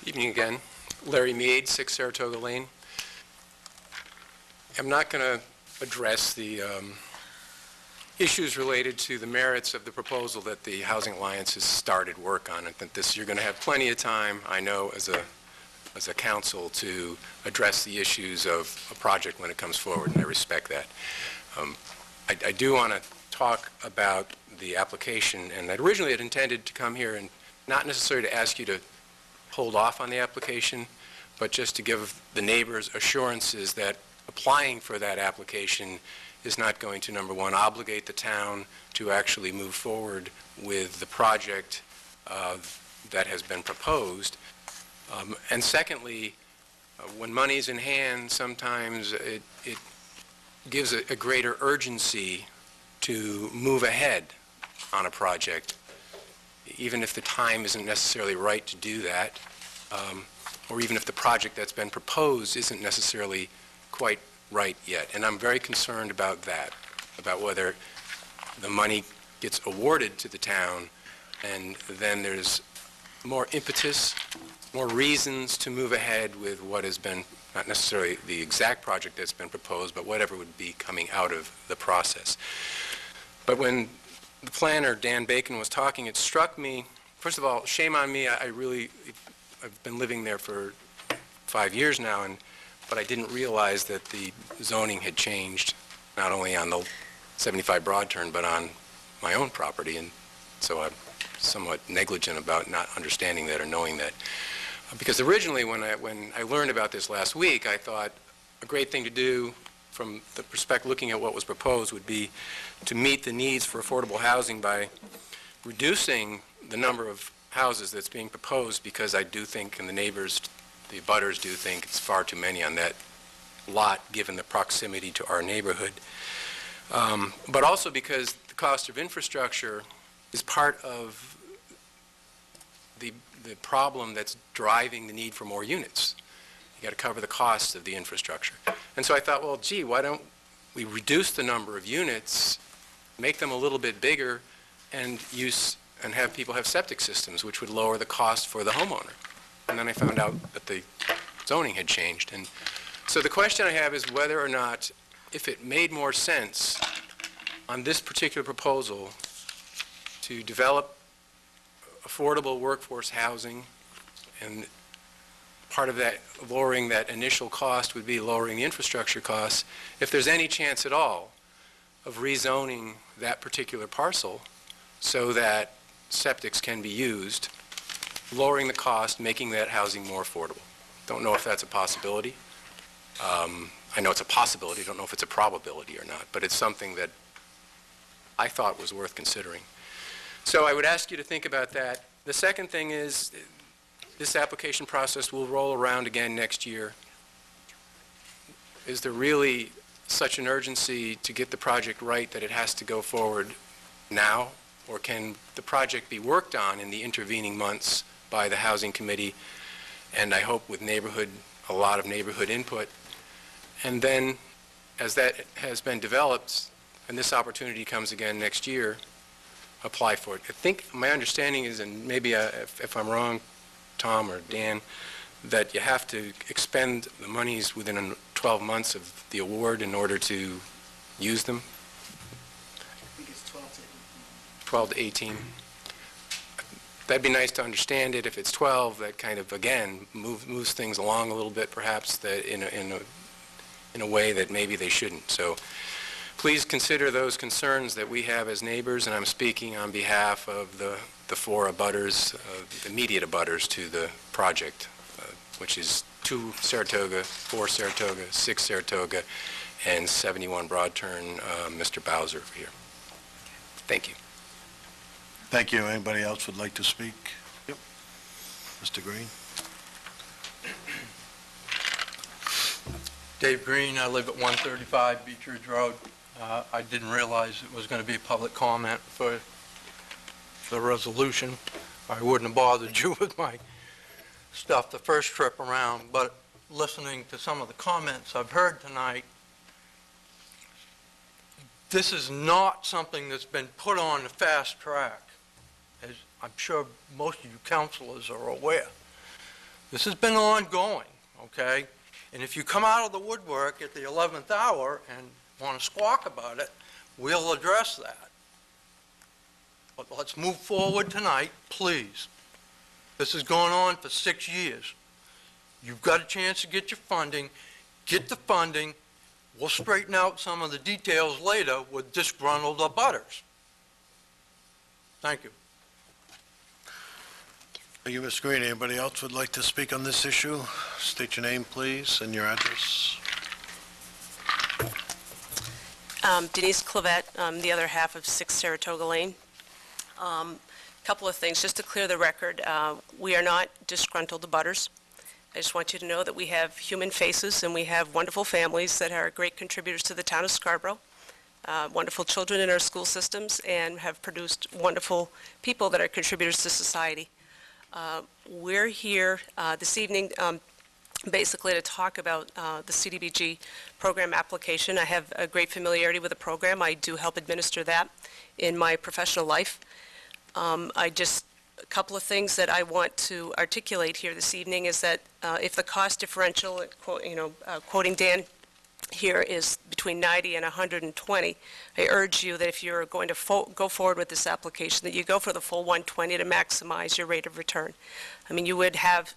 Speaker 9: Evening again. Larry Mead, 6 Saratoga Lane. I'm not going to address the issues related to the merits of the proposal that the Housing Alliance has started work on. I think you're going to have plenty of time, I know, as a council to address the issues of a project when it comes forward, and I respect that. I do want to talk about the application, and I originally had intended to come here and not necessarily to ask you to hold off on the application, but just to give the neighbors assurances that applying for that application is not going to, number one, obligate the town to actually move forward with the project that has been proposed. And secondly, when money's in hand, sometimes it gives a greater urgency to move ahead on a project, even if the time isn't necessarily right to do that, or even if the project that's been proposed isn't necessarily quite right yet. And I'm very concerned about that, about whether the money gets awarded to the town and then there's more impetus, more reasons to move ahead with what has been, not necessarily the exact project that's been proposed, but whatever would be coming out of the process. But when the planner, Dan Bacon, was talking, it struck me, first of all, shame on me, I've been living there for 5 years now, but I didn't realize that the zoning had changed, not only on the 75 Broad Turn, but on my own property, and so I'm somewhat negligent about not understanding that or knowing that. Because originally, when I learned about this last week, I thought a great thing to do from the perspective looking at what was proposed would be to meet the needs for affordable housing by reducing the number of houses that's being proposed, because I do think, and the neighbors, the abutters do think, it's far too many on that lot, given the proximity to our neighborhood. But also because the cost of infrastructure is part of the problem that's driving the need for more units. You got to cover the costs of the infrastructure. And so I thought, well, gee, why don't we reduce the number of units, make them a little bit bigger, and have people have septic systems, which would lower the cost for the homeowner. And then I found out that the zoning had changed. And So the question I have is whether or not, if it made more sense on this particular proposal to develop affordable workforce housing, and part of that, lowering that initial cost would be lowering the infrastructure costs, if there's any chance at all of rezoning that particular parcel so that septics can be used, lowering the cost, making that housing more affordable. Don't know if that's a possibility. I know it's a possibility, don't know if it's a probability or not, but it's something that I thought was worth considering. So I would ask you to think about that. The second thing is, this application process will roll around again next year. Is there really such an urgency to get the project right that it has to go forward now? Or can the project be worked on in the intervening months by the Housing Committee, and I hope with a lot of neighborhood input? And then, as that has been developed, and this opportunity comes again next year, apply for it. I think my understanding is, and maybe if I'm wrong, Tom or Dan, that you have to expend the monies within 12 months of the award in order to use them.
Speaker 7: I think it's 12 to 18.
Speaker 9: 12 to 18. That'd be nice to understand it. If it's 12, that kind of, again, moves things along a little bit, perhaps, that in a way that maybe they shouldn't. So please consider those concerns that we have as neighbors, and I'm speaking on behalf of the four abutters, immediate abutters to the project, which is 2 Saratoga, 4 Saratoga, 6 Saratoga, and 71 Broad Turn, Mr. Bowser over here. Thank you.
Speaker 1: Thank you. Anybody else would like to speak? Yep. Mr. Green?
Speaker 5: Dave Green, I live at 135 Beech Ridge Road. I didn't realize it was going to be a public comment for the resolution. I wouldn't have bothered you with my stuff the first trip around, but listening to some of the comments I've heard tonight, this is not something that's been put on the fast track, as I'm sure most of you councilors are aware. This has been ongoing, okay? And if you come out of the woodwork at the 11th hour and want to squawk about it, we'll address that. But let's move forward tonight, please. This has gone on for 6 years. You've got a chance to get your funding. Get the funding. We'll straighten out some of the details later with disgruntled abutters. Thank you.
Speaker 1: Thank you, Mr. Green. Anybody else would like to speak on this issue? State your name, please, and your address.
Speaker 13: Denise Clavette, the other half of 6 Saratoga Lane. Couple of things, just to clear the record. We are not disgruntled abutters. I just want you to know that we have human faces and we have wonderful families that are great contributors to the town of Scarborough, wonderful children in our school systems, and have produced wonderful people that are contributors to society. We're here this evening basically to talk about the CDBG program application. I have a great familiarity with the program. I do help administer that in my professional life. A couple of things that I want to articulate here this evening is that if the cost differential, quoting Dan here, is between 90 and 120, I urge you that if you're going to go forward with this application, that you go for the full 120 to maximize your rate of return. I mean, you would have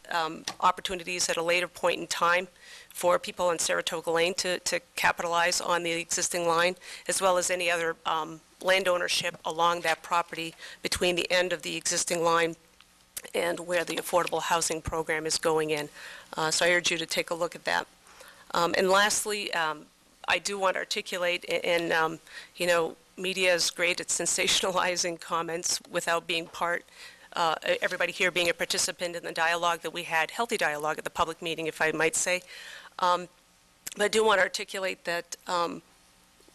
Speaker 13: opportunities at a later point in time for people on Saratoga Lane to capitalize on the existing line, as well as any other land ownership along that property between the end of the existing line and where the affordable housing program is going in. So I urge you to take a look at that. And lastly, I do want to articulate, and media is great at sensationalizing comments without being part, everybody here being a participant in the dialogue that we had, healthy dialogue at the public meeting, if I might say. But I do want to articulate that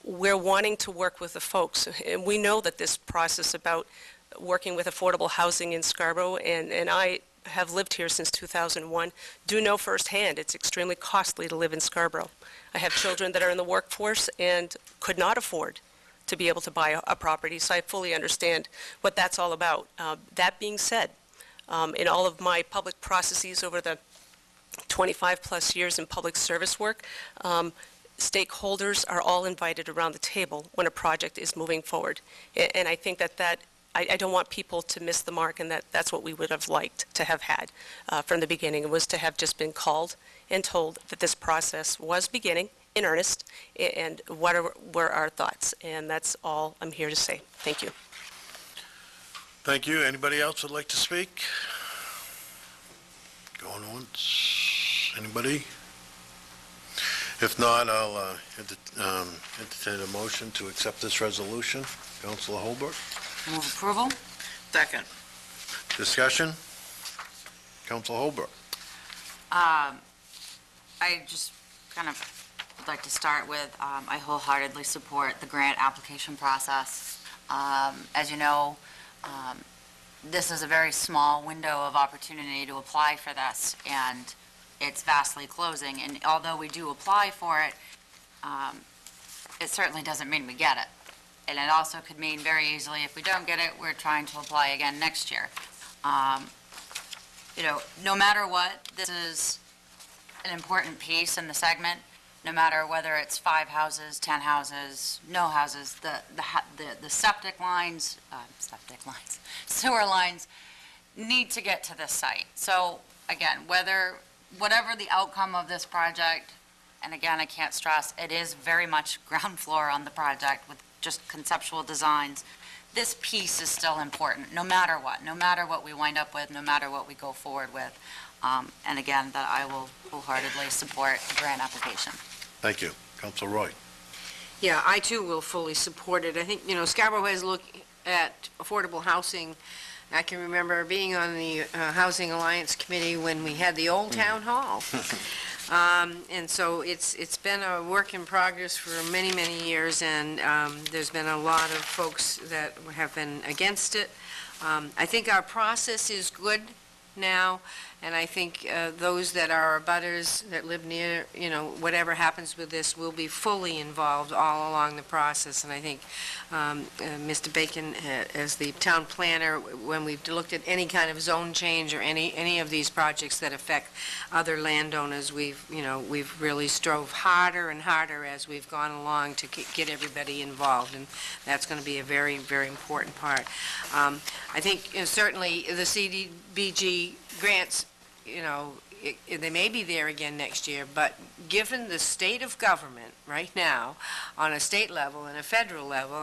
Speaker 13: we're wanting to work with the folks, and we know that this process about working with affordable housing in Scarborough, and I have lived here since 2001, do know firsthand it's extremely costly to live in Scarborough. I have children that are in the workforce and could not afford to be able to buy a property, so I fully understand what that's all about. That being said, in all of my public processes over the 25-plus years in public service work. Stakeholders are all invited around the table when a project is moving forward. And I think that I don't want people to miss the mark, and that's what we would have liked to have had from the beginning, was to have just been called and told that this process was beginning in earnest, and what were our thoughts. And that's all I'm here to say. Thank you.
Speaker 1: Thank you. Anybody else would like to speak? Going once. Anybody? If not, I'll entertain a motion to accept this resolution. Councilor Holbrook?
Speaker 3: Move approval?
Speaker 2: Second.
Speaker 1: Discussion? Councilor Holbrook?
Speaker 14: I just kind of would like to start with, I wholeheartedly support the grant application process. As you know, this is a very small window of opportunity to apply for this, and it's vastly closing. And although we do apply for it, it certainly doesn't mean we get it. And it also could mean very easily, if we don't get it, we're trying to apply again next year. No matter what, this is an important piece in the segment. No matter whether it's 5 houses, 10 houses, no houses, the septic lines, sewer lines need to get to this site. So again, whatever the outcome of this project, and again, I can't stress, it is very much ground floor on the project with just conceptual designs. This piece is still important, no matter what we wind up with, no matter what we go forward with. And again, that I will wholeheartedly support the grant application.
Speaker 1: Thank you. Councilor Roy?
Speaker 8: Yeah, I too will fully support it. I think, Scarborough has looked at affordable housing. I can remember being on the Housing Alliance Committee when we had the old town hall. And so it's been a work in progress for many, many years, and there's been a lot of folks that have been against it. I think our process is good now, and I think those that are abutters that live near, whatever happens with this, will be fully involved all along the process. And I think Mr. Bacon, as the town planner, when we've looked at any kind of zone change or any of these projects that affect other landowners, we've really strove harder and harder as we've gone along to get everybody involved, and that's going to be a very, very important part. I think certainly the CDBG grants, they may be there again next year, but given the state of government right now, on a state level and a federal level,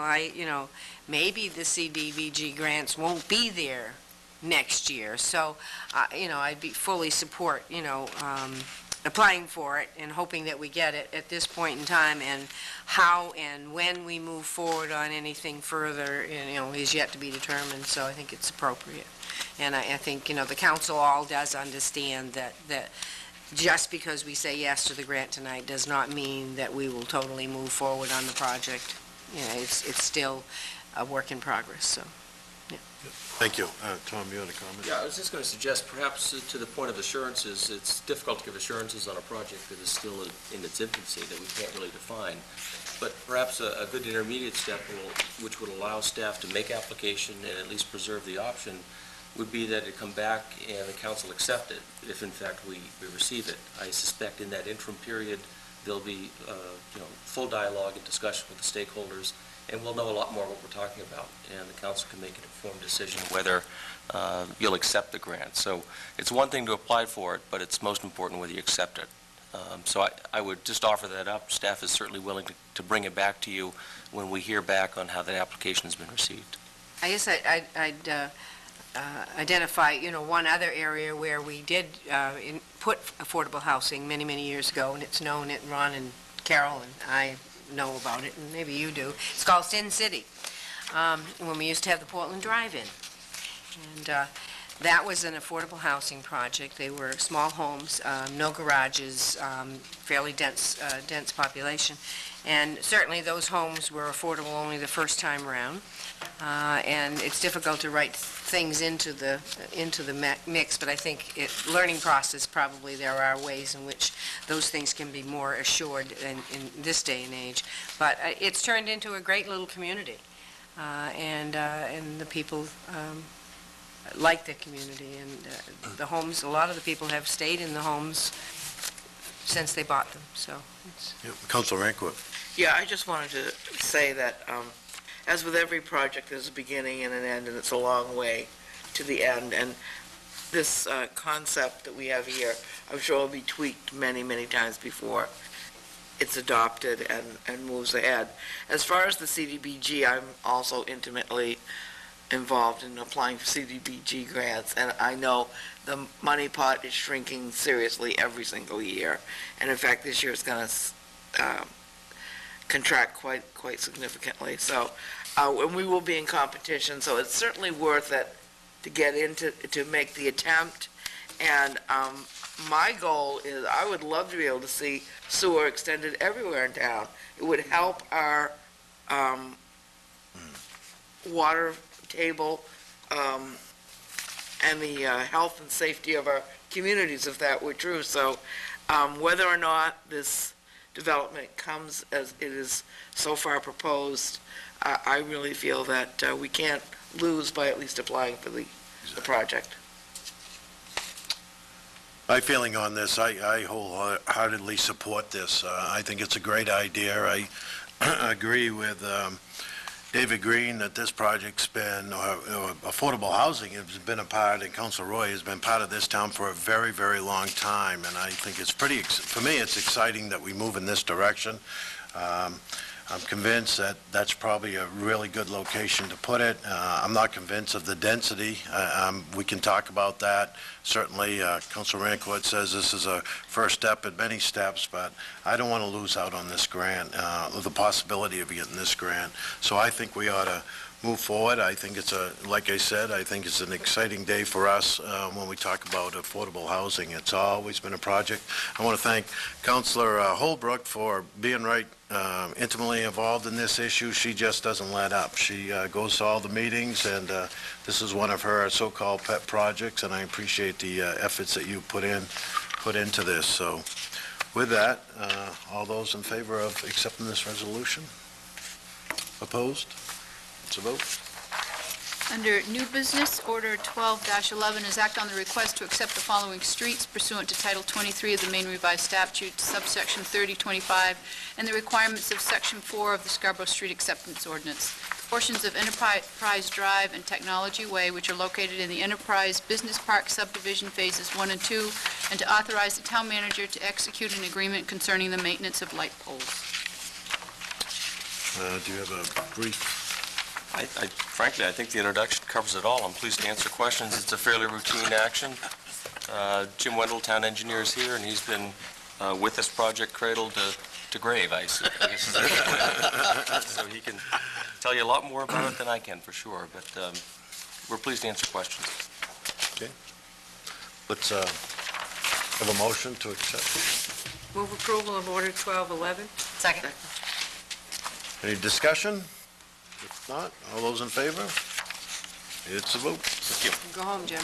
Speaker 8: maybe the CDBG grants won't be there next year. So, I'd be fully support, applying for it and hoping that we get it at this point in time, and how and when we move forward on anything further, is yet to be determined, so I think it's appropriate. And I think, the council all does understand that just because we say yes to the grant tonight does not mean that we will totally move forward on the project. It's still a work in progress, so.
Speaker 1: Thank you. Tom, you had a comment?
Speaker 6: Yeah, I was just going to suggest, perhaps to the point of assurances, it's difficult to give assurances on a project that is still in its infancy, that we can't really define. But perhaps a good intermediate step, which would allow staff to make application and at least preserve the option, would be that it come back and the council accept it, if in fact we receive it. I suspect in that interim period, there'll be full dialogue and discussion with the stakeholders, and we'll know a lot more what we're talking about, and the council can make an informed decision whether you'll accept the grant. So it's one thing to apply for it, but it's most important whether you accept it. So I would just offer that up. Staff is certainly willing to bring it back to you when we hear back on how that application has been received.
Speaker 8: I guess I'd identify, one other area where we did put affordable housing many, many years ago, and it's known, and Ron and Carol and I know about it, and maybe you do. It's called Sin City, when we used to have the Portland Drive-In. And that was an affordable housing project. They were small homes, no garages, fairly dense population. And certainly those homes were affordable only the first time around. And it's difficult to write things into the mix, but I think learning process, probably there are ways in which those things can be more assured in this day and age. But it's turned into a great little community, and the people like the community, and the homes, a lot of the people have stayed in the homes since they bought them, so it's...
Speaker 1: Councilor Rancourt.
Speaker 2: Yeah, I just wanted to say that, as with every project, there's a beginning and an end, and it's a long way to the end. And this concept that we have here, I'm sure will be tweaked many, many times before it's adopted and moves ahead. As far as the CDBG, I'm also intimately involved in applying for CDBG grants, and I know the money pot is shrinking seriously every single year. And in fact, this year it's going to contract quite significantly. So, and we will be in competition, so it's certainly worth it to get into, to make the attempt. And my goal is, I would love to be able to see sewer extended everywhere in town. It would help our water table and the health and safety of our communities if that were true. So whether or not this development comes as it is so far proposed, I really feel that we can't lose by at least applying for the project.
Speaker 1: My feeling on this, I wholeheartedly support this. I think it's a great idea. I agree with David Green that this project's been, affordable housing has been a part, and Council Roy has been part of this town for a very, very long time, and I think it's pretty, for me, it's exciting that we move in this direction. I'm convinced that that's probably a really good location to put it. I'm not convinced of the density. We can talk about that. Certainly, Councilor Rancourt says this is a first step in many steps, but I don't want to lose out on this grant, the possibility of getting this grant. So I think we ought to move forward. I think it's like I said, I think it's an exciting day for us when we talk about affordable housing. It's always been a project. I want to thank Councilor Holbrook for being right intimately involved in this issue. She just doesn't let up. She goes to all the meetings, and this is one of her so-called pet projects, and I appreciate the efforts that you put into this. So with that, all those in favor of accepting this resolution? Opposed? It's a vote.
Speaker 3: Under new business, Order 12-11 is act on the request to accept the following streets pursuant to Title 23 of the Maine Revised Statutes, subsection 3025, and the requirements of Section 4 of the Scarborough Street Acceptance Ordinance. Portions of Enterprise Drive and Technology Way, which are located in the Enterprise Business Park Subdivision Phases 1 and 2, and to authorize the town manager to execute an agreement concerning the maintenance of light poles.
Speaker 1: Do you have a brief?
Speaker 6: Frankly, I think the introduction covers it all. I'm pleased to answer questions. It's a fairly routine action. Jim Wendell, town engineer, is here, and he's been with this project cradle to grave, I guess. So he can tell you a lot more about it than I can, for sure, but we're pleased to answer questions.
Speaker 1: Okay. Let's have a motion to accept.
Speaker 8: Move approval of Order 1211.
Speaker 14: Second.
Speaker 1: Any discussion? If not, all those in favor? It's a vote. Thank you.
Speaker 8: Go home, Jim.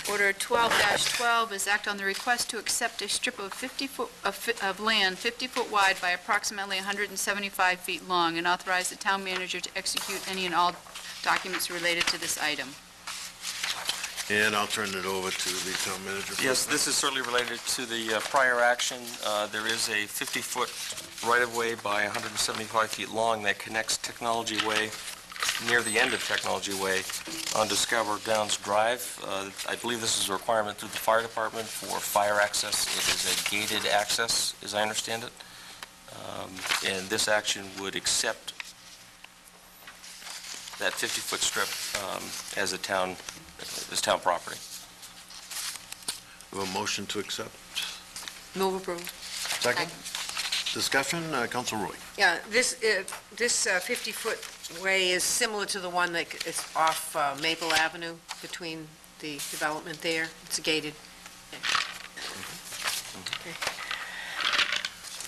Speaker 3: Order 12-12 is act on the request to accept a strip of 50 foot of land 50 foot wide by approximately 175 feet long, and authorize the town manager to execute any and all documents related to this item.
Speaker 1: And I'll turn it over to the town manager.
Speaker 6: Yes, this is certainly related to the prior action. There is a 50-foot right-of-way by 175 feet long that connects Technology Way, near the end of Technology Way, onto Scarborough Downs Drive. I believe this is a requirement through the fire department for fire access. It is a gated access, as I understand it. And this action would accept that 50-foot strip as town property.
Speaker 1: We have a motion to accept.
Speaker 8: Move approval.
Speaker 1: Second. Discussion, Council Roy.
Speaker 8: Yeah, this 50-foot way is similar to the one that is off Maple Avenue between the development there. It's gated.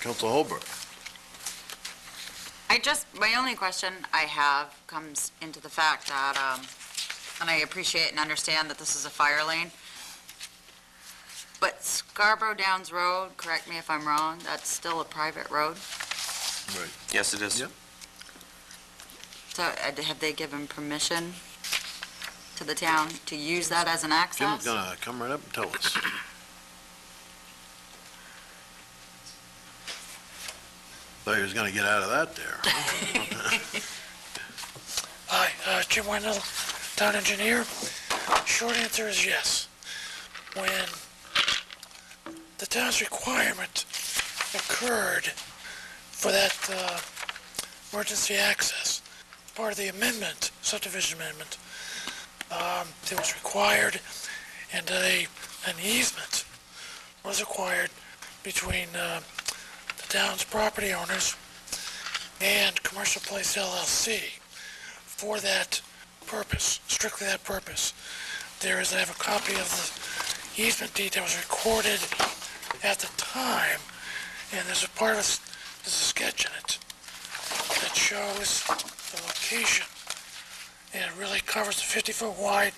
Speaker 1: Council Holbrook.
Speaker 14: My only question I have comes into the fact that, and I appreciate and understand that this is a fire lane, but Scarborough Downs Road, correct me if I'm wrong, that's still a private road?
Speaker 1: Right.
Speaker 6: Yes, it is.
Speaker 1: Yep.
Speaker 14: So have they given permission to the town to use that as an access?
Speaker 1: Jim's gonna come right up and tell us. Thought he was gonna get out of that there.
Speaker 15: Hi, Jim Wendell, town engineer. Short answer is yes. When the town's requirement occurred for that emergency access, part of the amendment, subdivision amendment, it was required, and an easement was acquired between the town's property owners and Commercial Place LLC for that purpose, strictly that purpose. I have a copy of the easement deed that was recorded at the time, and there's a sketch in it that shows the location, and it really covers the 50-foot wide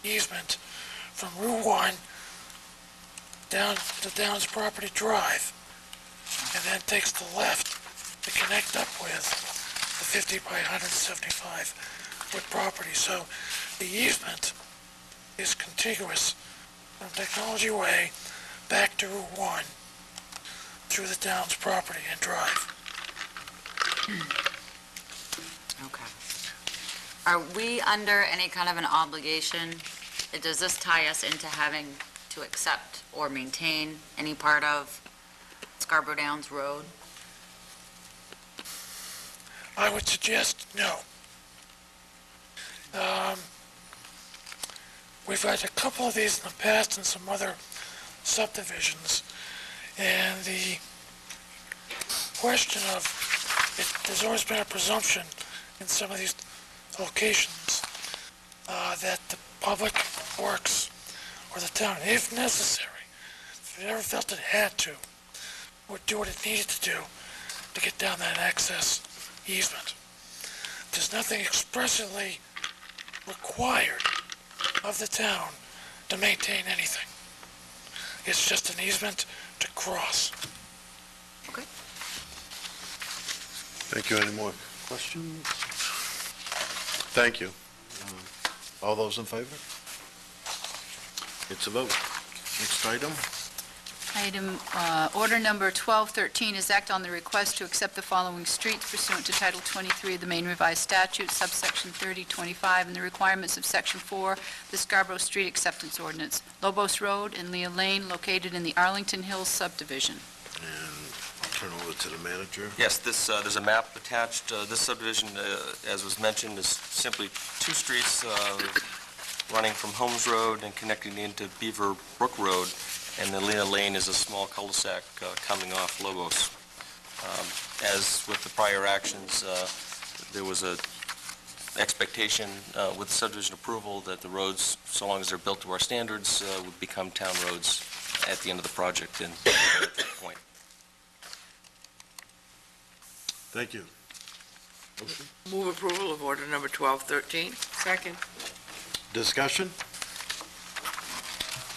Speaker 15: easement from Route 1 down to Downs Property Drive, and then takes the left to connect up with the 50 by 175 foot property. So the easement is contiguous from Technology Way back to Route 1 through the Downs property and drive.
Speaker 14: Okay. Are we under any kind of an obligation? Does this tie us into having to accept or maintain any part of Scarborough Downs Road?
Speaker 15: I would suggest no. We've had a couple of these in the past in some other subdivisions, and the question of, there's always been a presumption in some of these locations that the public works or the town, if necessary, if it ever felt it had to, would do what it needed to do to get down that access easement. There's nothing expressly required of the town to maintain anything. It's just an easement to cross.
Speaker 14: Okay.
Speaker 1: Thank you. Any more questions? Thank you. All those in favor? It's a vote. Next item.
Speaker 3: Order number 1213 is act on the request to accept the following streets pursuant to Title 23 of the Maine Revised Statutes, subsection 3025, and the requirements of Section 4, the Scarborough Street Acceptance Ordinance. Lobos Road and Leah Lane, located in the Arlington Hills subdivision.
Speaker 1: And I'll turn over to the manager.
Speaker 6: Yes, there's a map attached. This subdivision, as was mentioned, is simply two streets running from Holmes Road and connecting into Beaver Brook Road, and the Lena Lane is a small cul-de-sac coming off Logos. As with the prior actions, there was a expectation with subdivision approval that the roads, so long as they're built to our standards, would become town roads at the end of the project and at that point.
Speaker 1: Thank you. Motion?
Speaker 2: Move approval of order number 1213.
Speaker 8: Second.
Speaker 1: Discussion?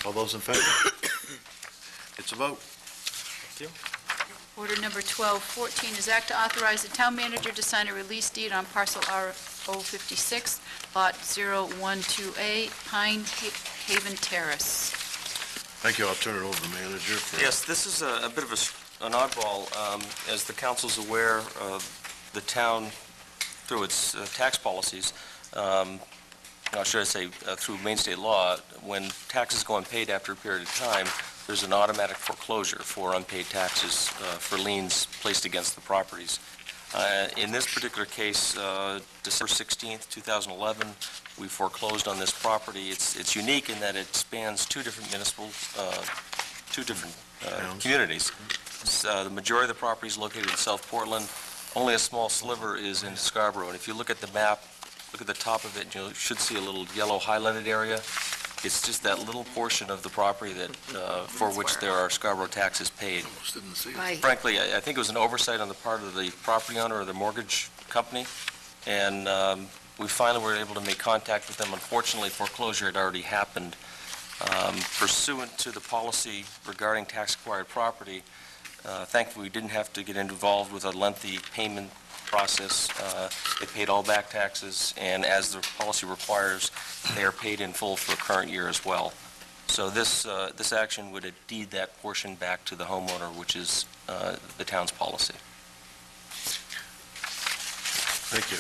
Speaker 1: All those in favor? It's a vote.
Speaker 3: Order number 1214 is act to authorize the town manager to sign a release deed on parcel R056, lot 0128, Pine Haven Terrace.
Speaker 1: Thank you. I'll turn it over to the manager.
Speaker 6: Yes, this is a bit of an oddball. As the council's aware, the town, through its tax policies, or should I say through Maine state law, when taxes go unpaid after a period of time, there's an automatic foreclosure for unpaid taxes for liens placed against the properties. In this particular case, December 16th, 2011, we foreclosed on this property. It's unique in that it spans two different communities. The majority of the property is located in South Portland. Only a small sliver is in Scarborough. And if you look at the map, look at the top of it, you should see a little yellow highlighted area. It's just that little portion of the property that, for which there are Scarborough taxes paid. Frankly, I think it was an oversight on the part of the property owner or the mortgage company, and we finally were able to make contact with them. Unfortunately, foreclosure had already happened. Pursuant to the policy regarding tax-acquired property, thankfully, we didn't have to get involved with a lengthy payment process. They paid all back taxes, and as the policy requires, they are paid in full for the current year as well. So this action would deed that portion back to the homeowner, which is the town's policy.
Speaker 1: Thank you.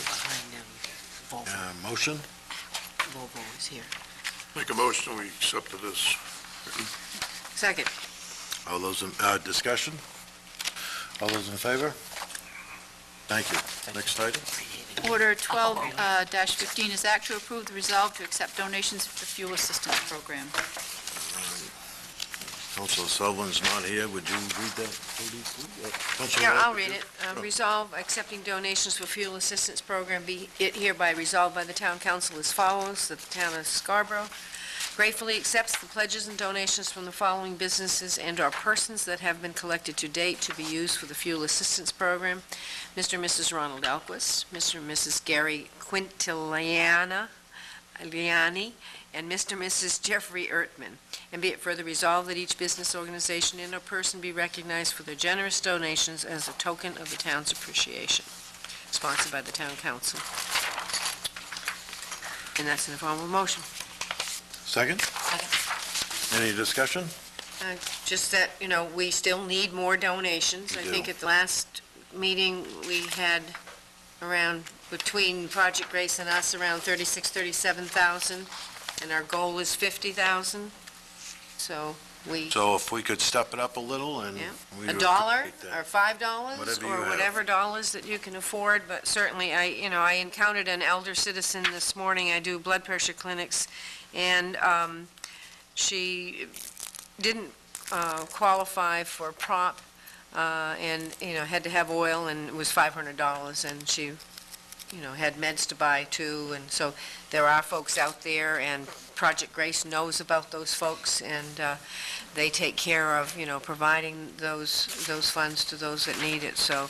Speaker 1: Motion?
Speaker 8: Volvo is here.
Speaker 11: Make a motion, we accept this.
Speaker 8: Second.
Speaker 1: All those in, discussion? All those in favor? Thank you. Next item?
Speaker 3: Order 12-15 is act to approve the resolve to accept donations for the fuel assistance program.
Speaker 1: Councilor Sullivan's not here. Would you read that, please? Councilor
Speaker 8: Yeah,
Speaker 1: Wright,
Speaker 8: I'll
Speaker 1: would
Speaker 8: read
Speaker 1: you?
Speaker 8: it. Resolve accepting donations for fuel assistance program, be it hereby resolved by the town council as follows, that the town of Scarborough gratefully accepts the pledges and donations from the following businesses and/or persons that have been collected to date to be used for the fuel assistance program: Mr. and Mrs. Ronald Alquist, Mr. and Mrs. Gary Quintiliani, and Mr. and Mrs. Jeffrey Ertman. And be it further resolved that each business, organization, and/or person be recognized for their generous donations as a token of the town's appreciation. Sponsored by the town council. And that's in the form of a motion.
Speaker 1: Second? Any discussion?
Speaker 8: Just that, we still need more donations.
Speaker 1: We
Speaker 8: I
Speaker 1: do.
Speaker 8: think at the last meeting, we had around, between Project Grace and us, around 37,000, and our goal is 50,000. So
Speaker 1: So if we could step it up a little and...
Speaker 8: Yeah.
Speaker 1: we would
Speaker 8: $1
Speaker 1: appreciate that.
Speaker 8: or $5
Speaker 1: Whatever you
Speaker 8: or
Speaker 1: have.
Speaker 8: whatever dollars that you can afford, but certainly, I encountered an elder citizen this morning. I do blood pressure clinics, and she didn't qualify for prop, and, had to have oil, and it was $500, and she, had meds to buy too, and so there are folks out there, and Project Grace knows about those folks, and they take care of, providing those funds to those that need it. So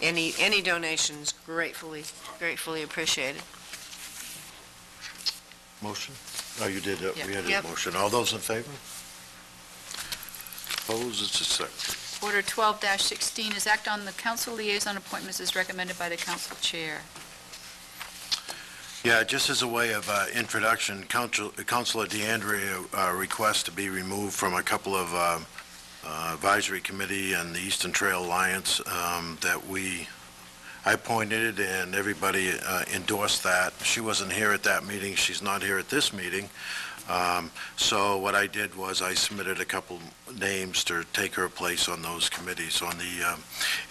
Speaker 8: any donations gratefully appreciated.
Speaker 1: Motion? Oh, you did,
Speaker 8: Yep.
Speaker 1: we had a
Speaker 8: Yep.
Speaker 1: motion. All those in favor? Opposed? It's accepted.
Speaker 3: Order 12-16 is act on the council liaison appointments as recommended by the council chair.
Speaker 1: Yeah, just as a way of introduction, Councilor DeAndrea requests to be removed from a couple of advisory committee and the Eastern Trail Alliance that I appointed, and everybody endorsed that. She wasn't here at that meeting. She's not here at this meeting. So what I did was I submitted a couple names to take her place on those committees. On the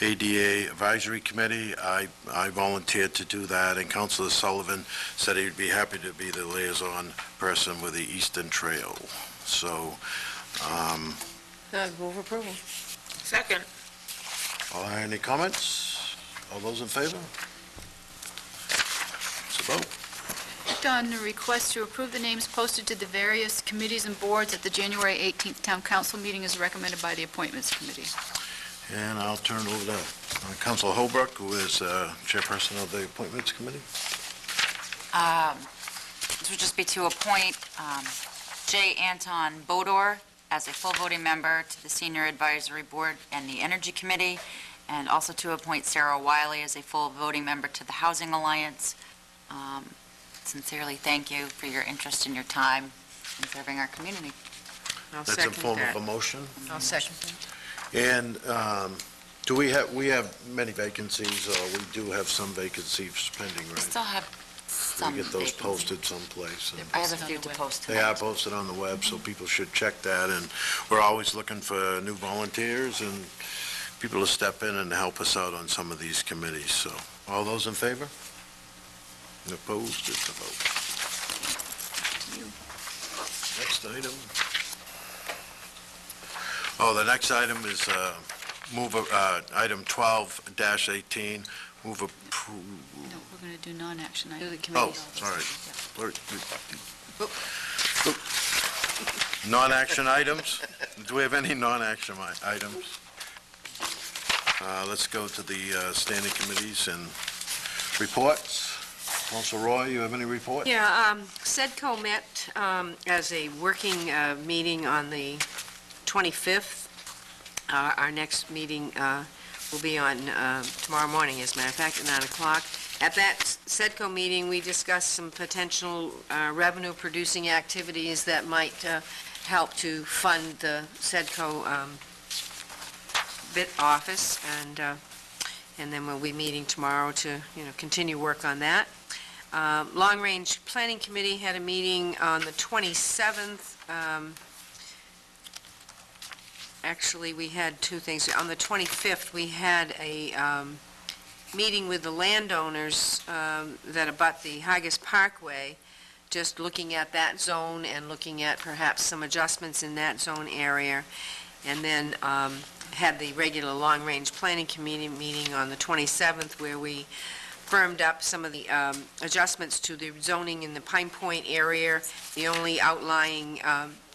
Speaker 1: ADA Advisory Committee, I volunteered to do that, and Councilor Sullivan said he'd be happy to be the liaison person with the Eastern Trail. So,
Speaker 8: Move approval.
Speaker 2: Second.
Speaker 1: any comments? All those in favor? It's a vote.
Speaker 3: Act on the request to approve the names posted to the various committees and boards at the January 18th town council meeting as recommended by the appointments committee.
Speaker 1: And I'll turn it over to Councilor Holbrook, who is chairperson of the Appointments Committee.
Speaker 14: This would just be to appoint J. Anton Bodor as a full voting member to the Senior Advisory Board and the Energy Committee, and also to appoint Sarah Wiley as a full voting member to the Housing Alliance. Sincerely thank you for your interest and your time in serving our community.
Speaker 8: I'll
Speaker 1: That's in
Speaker 8: second
Speaker 1: form
Speaker 8: that.
Speaker 1: of a motion.
Speaker 8: I'll second that.
Speaker 1: And we have many vacancies, or we do have some vacancies pending,
Speaker 14: We
Speaker 1: right?
Speaker 14: still have some
Speaker 1: We get those
Speaker 14: vacancies.
Speaker 1: posted someplace. and
Speaker 14: I have a few to post
Speaker 1: They
Speaker 14: tonight.
Speaker 1: are posted on the web, so people should check that. And we're always looking for new volunteers and people to step in and help us out on some of these committees. So, all those in favor? Opposed? It's a vote. Next item. Oh, the next item is item 12-18, move approval.
Speaker 3: No, we're going to do non-action
Speaker 8: Do the
Speaker 3: items.
Speaker 8: committees.
Speaker 1: Sorry. Non-action items? Do we have any non-action items? Let's go to the standing committees and reports. Councilor Roy, you have any report?
Speaker 8: Yeah, SEDCO met as a working meeting on the 25th. Our next meeting will be on tomorrow morning, as a matter of fact, at 9 o'clock. At that SEDCO meeting, we discussed some potential revenue-producing activities that might help to fund the SEDCO bid office, and then we'll be meeting tomorrow to, continue work on that. Long Range Planning Committee had a meeting on the 27th. Actually, we had two things. On the 25th, we had a meeting with the landowners that abut the Haggis Parkway, just looking at that zone and looking at perhaps some adjustments in that zone area. And then had the regular Long Range Planning Committee meeting on the 27th, where we firmed up some of the adjustments to the zoning in the Pine Point area. The only outlying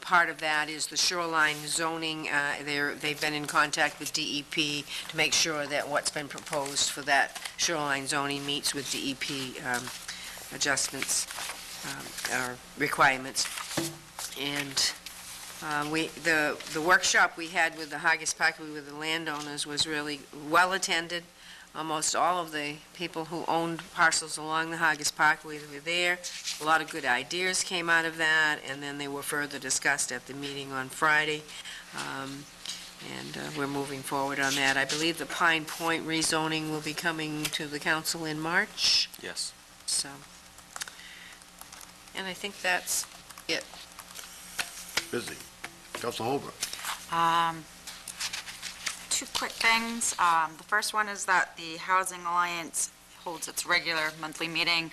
Speaker 8: part of that is the shoreline zoning. They've been in contact with DEP to make sure that what's been proposed for that shoreline zoning meets with DEP adjustments or requirements. And the workshop we had with the Haggis Parkway with the landowners was really well-attended. Almost all of the people who owned parcels along the Haggis Parkway were there. A lot of good ideas came out of that, and then they were further discussed at the meeting on Friday. And we're moving forward on that. I believe the Pine Point rezoning will be coming to the council in March.
Speaker 6: Yes.
Speaker 8: So, and I think that's it.
Speaker 1: Busy. Council Holbrook.
Speaker 14: Two quick things. The first one is that the Housing Alliance holds its regular monthly meeting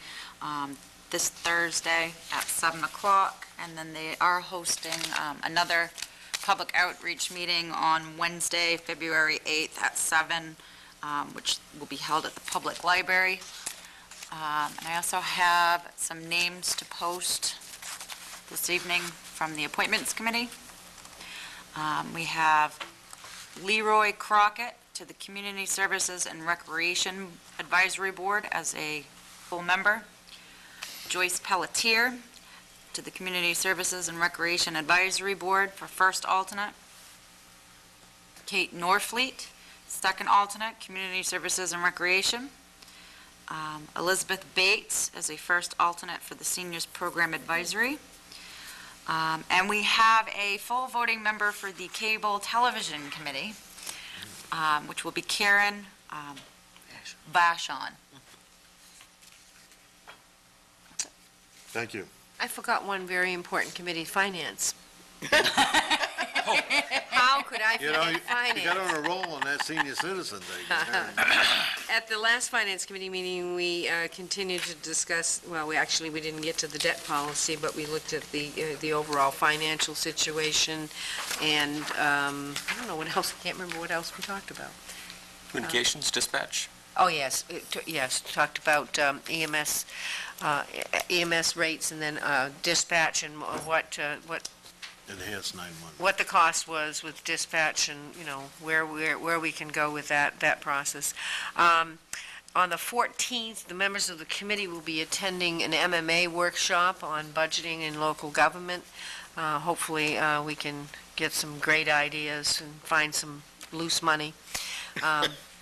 Speaker 14: this Thursday at 7 o'clock, and then they are hosting another public outreach meeting on Wednesday, February 8th at 7, which will be held at the public library. And I also have some names to post this evening from the Appointments Committee. We have Leroy Crockett to the Community Services and Recreation Advisory Board as a full member. Joyce Pelletier to the Community Services and Recreation Advisory Board for first alternate. Kate Norfleet, second alternate, Community Services and Recreation. Elizabeth Bates as a first alternate for the Seniors Program Advisory. And we have a full voting member for the Cable Television Committee, which will be Karen Vashon.
Speaker 1: Thank you.
Speaker 8: I forgot one very important committee, Finance. How could I forget Finance?
Speaker 1: You got on a roll on that senior citizen thing.
Speaker 8: At the last Finance Committee meeting, we continued to discuss, well, we didn't get to the debt policy, but we looked at the overall financial situation, and I don't know what else, I can't remember what else we talked about.
Speaker 6: Communications, dispatch?
Speaker 8: Oh, yes, talked about EMS rates, and then dispatch, and what
Speaker 1: Enhanced 911.
Speaker 8: what the cost was with dispatch, and, where we can go with that process. On the 14th, the members of the committee will be attending an MMA workshop on budgeting in local government. Hopefully, we can get some great ideas and find some loose money,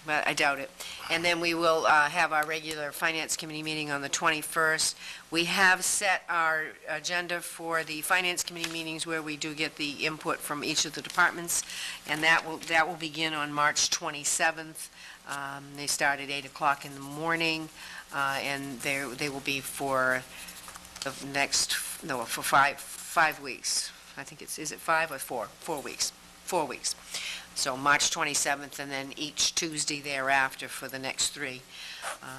Speaker 8: but I doubt it. And then we will have our regular Finance Committee meeting on the 21st. We have set our agenda for the Finance Committee meetings where we do get the input from each of the departments, and that will begin on March 27th. They start at 8 o'clock in the morning, and they will be for the next, for five weeks. I think is it 5 or 4? 4 weeks. 4 weeks. So March 27th, and then each Tuesday thereafter for the next 3.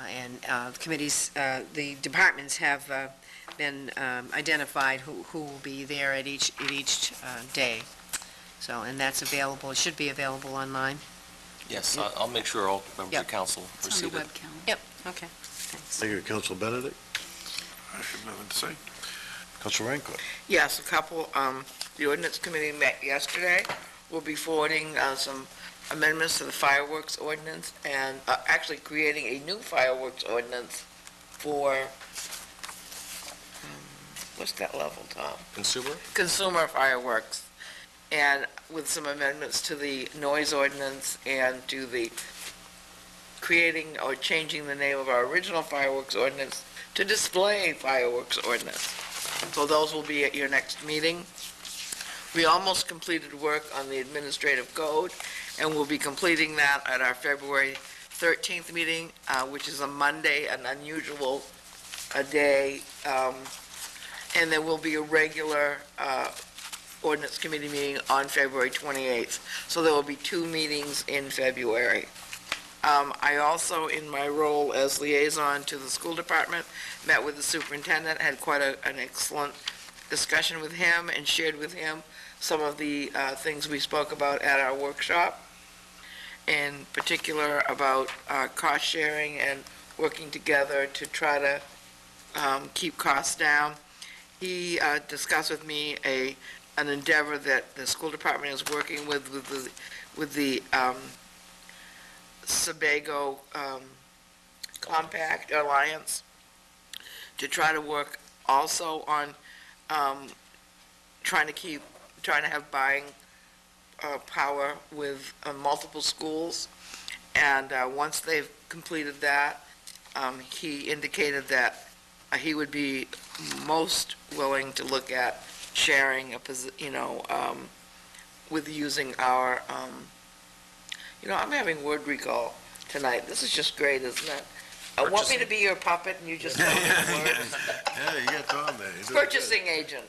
Speaker 8: And the committees, the departments have been identified who will be there at each day. So, and that's available, it should be available online.
Speaker 6: Yes, I'll make sure all members of council
Speaker 3: It's on
Speaker 6: receive
Speaker 3: the
Speaker 6: it.
Speaker 3: web calendar.
Speaker 8: Yep, okay, thanks.
Speaker 1: Thank you, Council Benedict.
Speaker 11: I have nothing to say.
Speaker 1: Council Raincourt.
Speaker 2: Yes, the ordinance committee met yesterday. We'll be forwarding some amendments to the fireworks ordinance, and actually creating a new fireworks ordinance for, what's that level, Tom?
Speaker 6: Consumer?
Speaker 2: Consumer fireworks, and with some amendments to the noise ordinance and to the creating or changing the name of our original fireworks ordinance to display fireworks ordinance. So those will be at your next meeting. We almost completed work on the administrative code, and we'll be completing that at our February 13th meeting, which is a Monday, an unusual day. And there will be a regular ordinance committee meeting on February 28th. So there will be 2 meetings in February. I also, in my role as liaison to the school department, met with the superintendent, had quite an excellent discussion with him, and shared with him some of the things we spoke about at our workshop, in particular about cost sharing and working together to try to keep costs down. He discussed with me an endeavor that the school department is working with the Sebago Compact Alliance, to try to work also on trying to have buying power with multiple schools. And once they've completed that, he indicated that he would be most willing to look at sharing with using our, I'm having word recall tonight. This is just great, isn't it? Want me to be your puppet and you just tell me the words?
Speaker 1: Yeah, you got Tom there. He's doing good.
Speaker 2: Purchasing agent.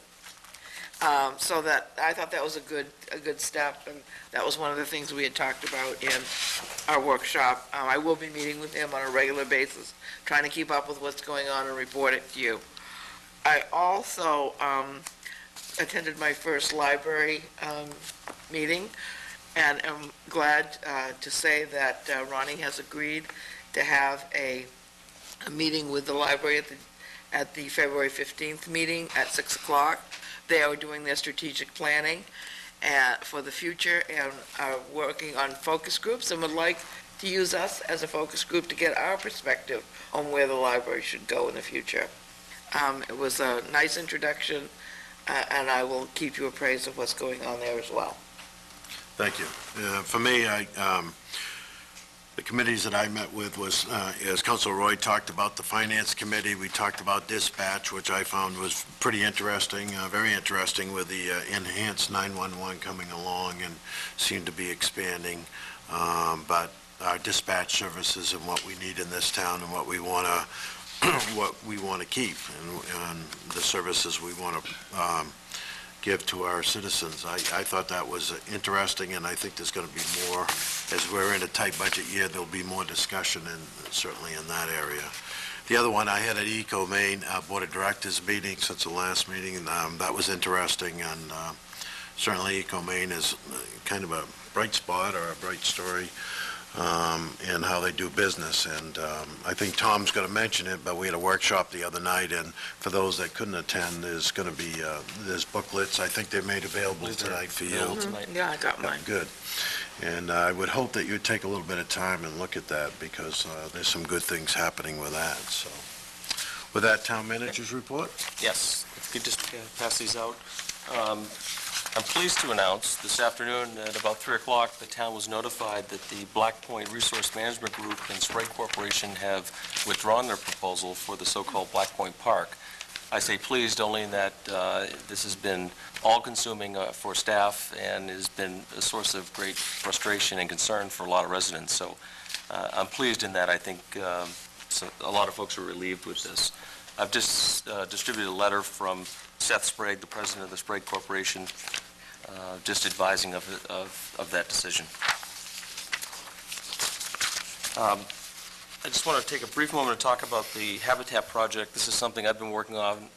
Speaker 2: So that, I thought that was a good step, and that was one of the things we had talked about in our workshop. I will be meeting with him on a regular basis, trying to keep up with what's going on and report it to you. I also attended my first library meeting, and am glad to say that Ronnie has agreed to have a meeting with the library at the February 15th meeting at 6 o'clock. They are doing their strategic planning for the future, and are working on focus groups, and would like to use us as a focus group to get our perspective on where the library should go in the future. It was a nice introduction, and I will keep you appraised of what's going on there as well.
Speaker 1: Thank you. For me, the committees that I met with was, as Councilor Roy talked about, the Finance Committee. We talked about dispatch, which I found was pretty interesting, very interesting, with the enhanced 911 coming along and seemed to be expanding. But our dispatch services and what we need in this town, and what we want to keep, and the services we want to give to our citizens. I thought that was interesting, and I think there's going to be more, as we're in a tight budget year, there'll be more discussion, and certainly in that area. The other one, I had an Eco Maine Board of Directors meeting since the last meeting, and that was interesting, and certainly Eco Maine is kind of a bright spot, or a bright story, and how they do business. And I think Tom's going to mention it, but we had a workshop the other night, and for those that couldn't attend, there's going to be, there's booklets, I think they're made available tonight for you.
Speaker 2: Yeah, I got mine.
Speaker 1: Good. And I would hope that you'd take a little bit of time and look at that, because there's some good things happening with that. So, with that, Town Manager's report?
Speaker 6: Yes, if you could just pass these out. I'm pleased to announce this afternoon at about 3 o'clock, the town was notified that the Black Point Resource Management Group and Sprague Corporation have withdrawn their proposal for the so-called Black Point Park. I say pleased only in that this has been all-consuming for staff, and has been a source of great frustration and concern for a lot of residents. So I'm pleased in that. I think a lot of folks are relieved with this. I've just distributed a letter from Seth Sprague, the president of the Sprague Corporation, just advising of that decision. I just want to take a brief moment to talk about the Habitat Project. This is something I've been working on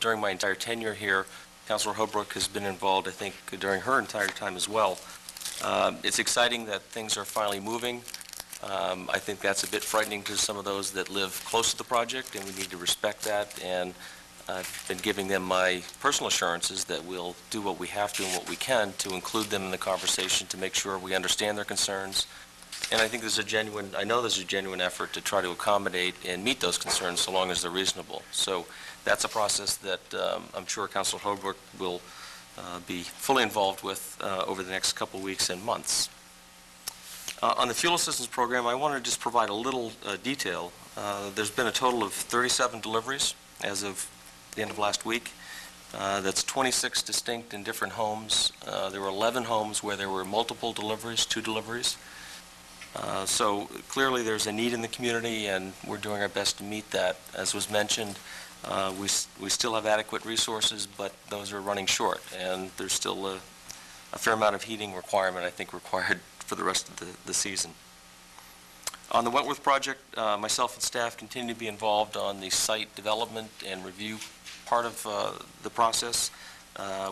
Speaker 6: during my entire tenure here. Councilor Holbrook has been involved, I think, during her entire time as well. It's exciting that things are finally moving. I think that's a bit frightening to some of those that live close to the project, and we need to respect that. And I've been giving them my personal assurances that we'll do what we have to and what we can to include them in the conversation, to make sure we understand their concerns. And I think I know there's a genuine effort to try to accommodate and meet those concerns so long as they're reasonable. So that's a process that I'm sure Councilor Holbrook will be fully involved with over the next couple weeks and months. On the fuel assistance program, I want to just provide a little detail. There's been a total of 37 deliveries as of the end of last week. That's 26 distinct and different homes. There were 11 homes where there were multiple deliveries, 2 deliveries. So clearly there's a need in the community, and we're doing our best to meet that. As was mentioned, we still have adequate resources, but those are running short, and there's still a fair amount of heating requirement, I think, required for the rest of the season. On the Wentworth project, myself and staff continue to be involved on the site development and review part of the process.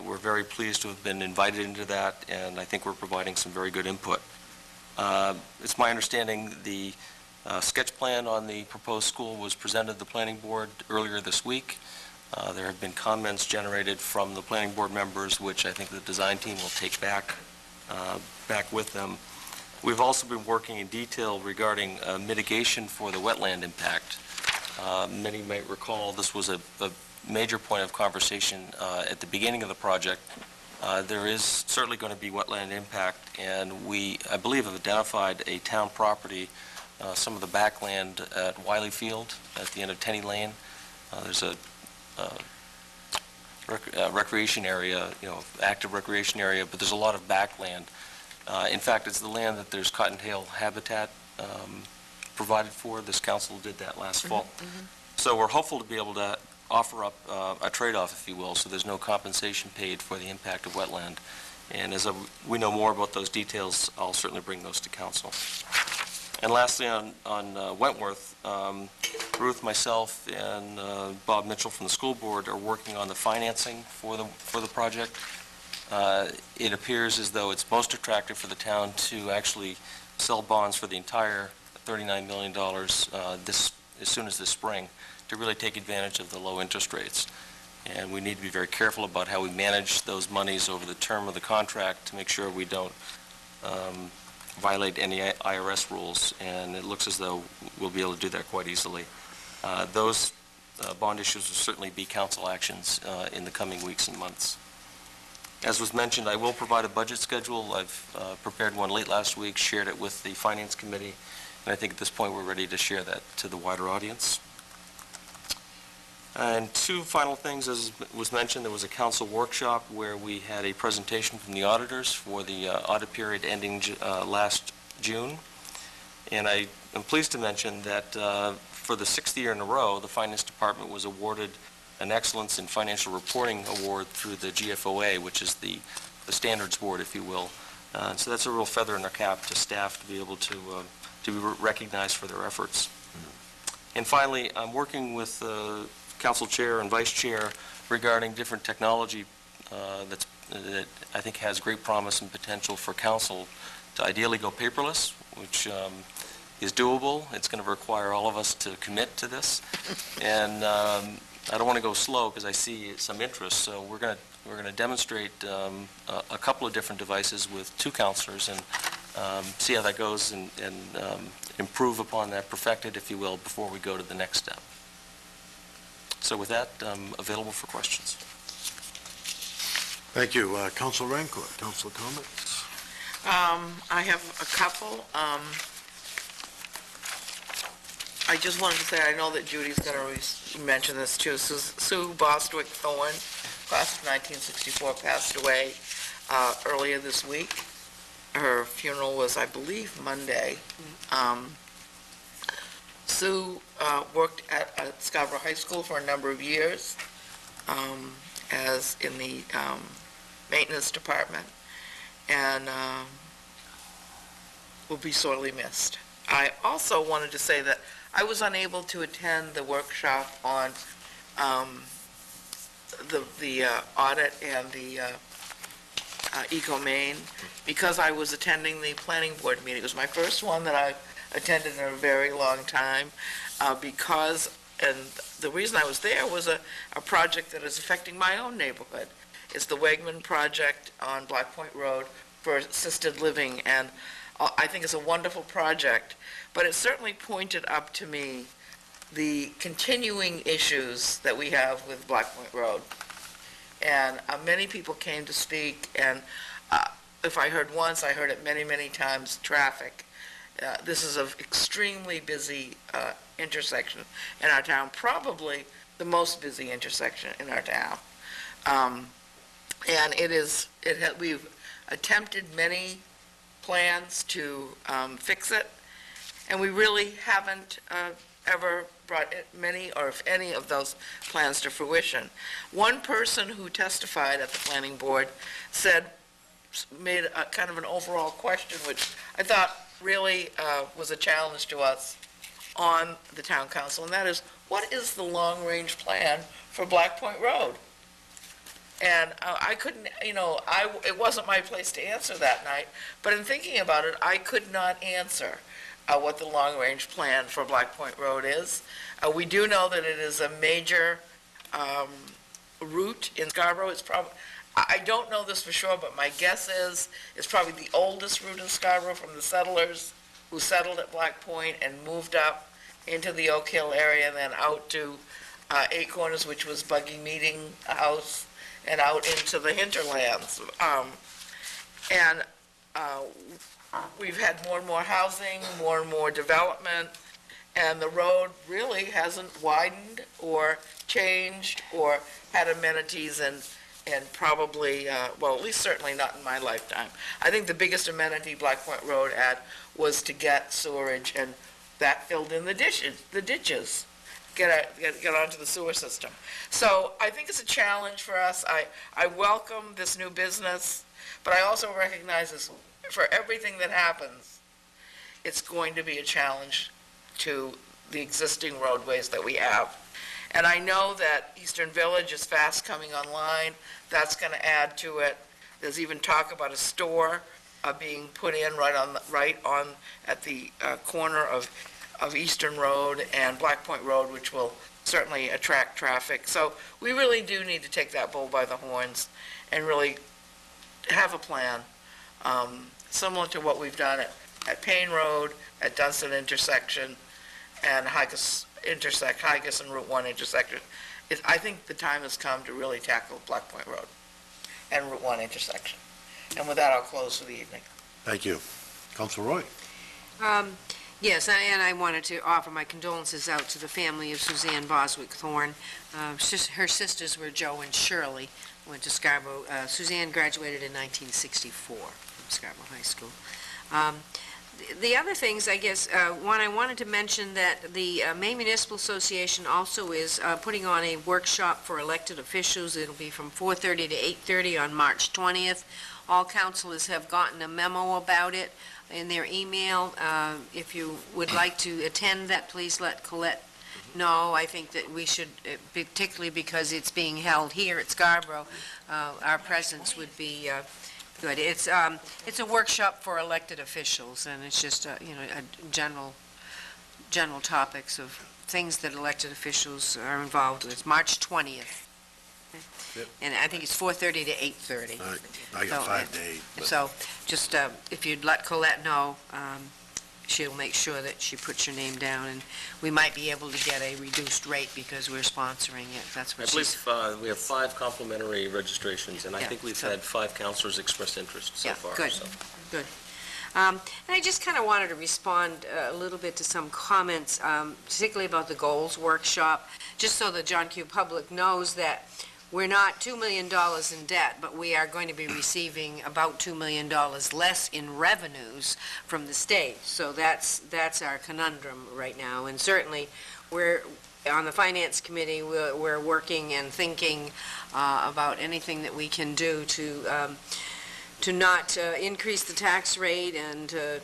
Speaker 6: We're very pleased to have been invited into that, and I think we're providing some very good input. It's my understanding the sketch plan on the proposed school was presented to the planning board earlier this week. There have been comments generated from the planning board members, which I think the design team will take back with them. We've also been working in detail regarding mitigation for the wetland impact. Many might recall this was a major point of conversation at the beginning of the project. There is certainly going to be wetland impact, and we, I believe, have identified a town property, some of the backland at Wiley Field at the end of Tenney Lane. There's a recreation area, active recreation area, but there's a lot of backland. In fact, it's the land that there's cottontail habitat provided for. This council did that last fall. So we're hopeful to be able to offer up a trade-off, if you will, so there's no compensation paid for the impact of wetland. And as we know more about those details, I'll certainly bring those to council. And lastly, on Wentworth, Ruth, myself, and Bob Mitchell from the school board are working on the financing for the project. It appears as though it's most attractive for the town to actually sell bonds for the entire $39 million as soon as this spring, to really take advantage of the low interest rates. And we need to be very careful about how we manage those monies over the term of the contract to make sure we don't violate any IRS rules, and it looks as though we'll be able to do that quite easily. Those bond issues will certainly be council actions in the coming weeks and months. As was mentioned, I will provide a budget schedule. I've prepared one late last week, shared it with the Finance Committee, and I think at this point we're ready to share that to the wider audience. And 2 final things, as was mentioned, there was a council workshop where we had a presentation from the auditors for the audit period ending last June. And I am pleased to mention that for the 6th year in a row, the Finance Department was awarded an Excellence in Financial Reporting Award through the GFOA, which is the standards board, if you will. So that's a real feather in our cap to staff to be able to be recognized for their efforts. And finally, I'm working with Council Chair and Vice Chair regarding different technology that I think has great promise and potential for Council to ideally go paperless, which is doable. It's going to require all of us to commit to this. And I don't want to go slow because I see some interest, so we're going to demonstrate a couple of different devices with 2 counselors and see how that goes and improve upon that, perfect it, if you will, before we go to the next step. So with that, I'm available for questions.
Speaker 1: Thank you. Council Rancourt, council comments?
Speaker 2: I have a couple. I just wanted to say, I know that Judy's going to mention this too. Sue Bostwick Thorne, class of 1964, passed away earlier this week. Her funeral was, I believe, Monday. Sue worked at Scarborough High School for a number of years as in the maintenance department, and will be sorely missed. I also wanted to say that I was unable to attend the workshop on the audit and the Eco-Maine because I was attending the planning board meeting. It was my first one that I attended in a very long time and the reason I was there was a project that is affecting my own neighborhood. It's the Wegman project on Black Point Road for assisted living, and I think it's a wonderful project, but it certainly pointed up to me the continuing issues that we have with Black Point Road. And many people came to speak, and if I heard once, I heard it many, many times, traffic. This is an extremely busy intersection in our town, probably the most busy intersection in our town. And we've attempted many plans to fix it, and we really haven't ever brought many or if any of those plans to fruition. One person who testified at the planning board made a kind of an overall question, which I thought really was a challenge to us on the town council, and that is, what is the long-range plan for Black Point Road? And I couldn't, it wasn't my place to answer that night, but in thinking about it, I could not answer what the long-range plan for Black Point Road is. We do know that it is a major route in Scarborough. It's probably, I don't know this for sure, but my guess is it's probably the oldest route in Scarborough from the settlers who settled at Black Point and moved up into the Oak Hill area and then out to Eight Corners, which was Buggy Meeting House, and out into the hinterlands. We've had more and more housing, more and more development, and the road really hasn't widened or changed or had amenities and probably, well, at least certainly not in my lifetime. I think the biggest amenity Black Point Road had was to get sewerage, and that filled in the ditches, get onto the sewer system. So I think it's a challenge for us. I welcome this new business, but I also recognize this, for everything that happens, it's going to be a challenge to the existing roadways that we have. And I know that Eastern Village is fast coming online. That's going to add to it. There's even talk about a store being put in right on at the corner of Eastern Road and Black Point Road, which will certainly attract traffic. So we really do need to take that bull by the horns and really have a plan, similar to what we've done at Payne Road, at Dunstan intersection, and Higas and Route 1 intersection. I think the time has come to really tackle Black Point Road and Route 1 intersection. And with that, I'll close for the evening.
Speaker 1: Thank you. Council Roy?
Speaker 8: Yes, and I wanted to offer my condolences out to the family of Suzanne Boswick Thorne. Her sisters were Joe and Shirley, went to Scarborough. Suzanne graduated in 1964 from Scarborough High School. The other things, I guess, one, I wanted to mention that the Maine Municipal Association also is putting on a workshop for elected officials. It'll be from 4:30 to 8:30 on March 20th. All councilors have gotten a memo about it in their email. If you would like to attend that, please let Colette know. I think that we should, particularly because it's being held here at Scarborough, our presence would be good. It's a workshop for elected officials, and it's just, a general topics of things that elected officials are involved with. It's March 20th.
Speaker 1: Yep.
Speaker 8: And I think it's 4:30 to 8:30.
Speaker 1: All right. I got 5 to 8. but-
Speaker 8: So just, if you'd let Colette know, she'll make sure that she puts your name down, and we might be able to get a reduced rate because we're sponsoring it. That's
Speaker 6: I
Speaker 8: what
Speaker 6: believe
Speaker 8: she's...
Speaker 6: we have 5 complimentary registrations, and I
Speaker 8: Yeah,
Speaker 6: think we've
Speaker 8: so-
Speaker 6: had 5 counselors express interest so
Speaker 8: Yeah,
Speaker 6: far.
Speaker 8: good.
Speaker 6: so.
Speaker 8: Good. And I just kind of wanted to respond a little bit to some comments, particularly about the goals workshop, just so the John Q. public knows that we're not $2 million in debt, but we are going to be receiving about $2 million less in revenues from the state. So that's our conundrum right now. And certainly, we're, on the Finance Committee, we're working and thinking about anything that we can do to not increase the tax rate and to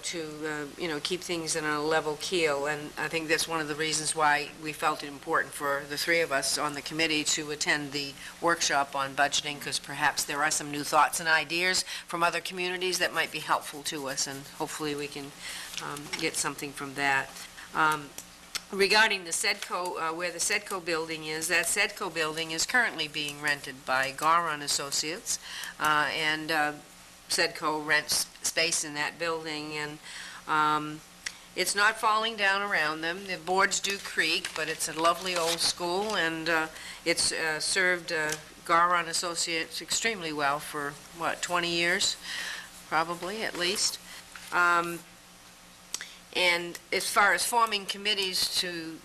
Speaker 8: keep things in a level keel. And I think that's one of the reasons why we felt it important for the 3 of us on the committee to attend the workshop on budgeting, because perhaps there are some new thoughts and ideas from other communities that might be helpful to us, and hopefully we can get something from that. Regarding the SEDCO, where the SEDCO building is, that SEDCO building is currently being rented by Goron Associates, and SEDCO rents space in that building, and it's not falling down around them. The boards do creak, but it's a lovely old school, and it's served Goron Associates extremely well for, 20 years? probably, at least. And as far as forming committees to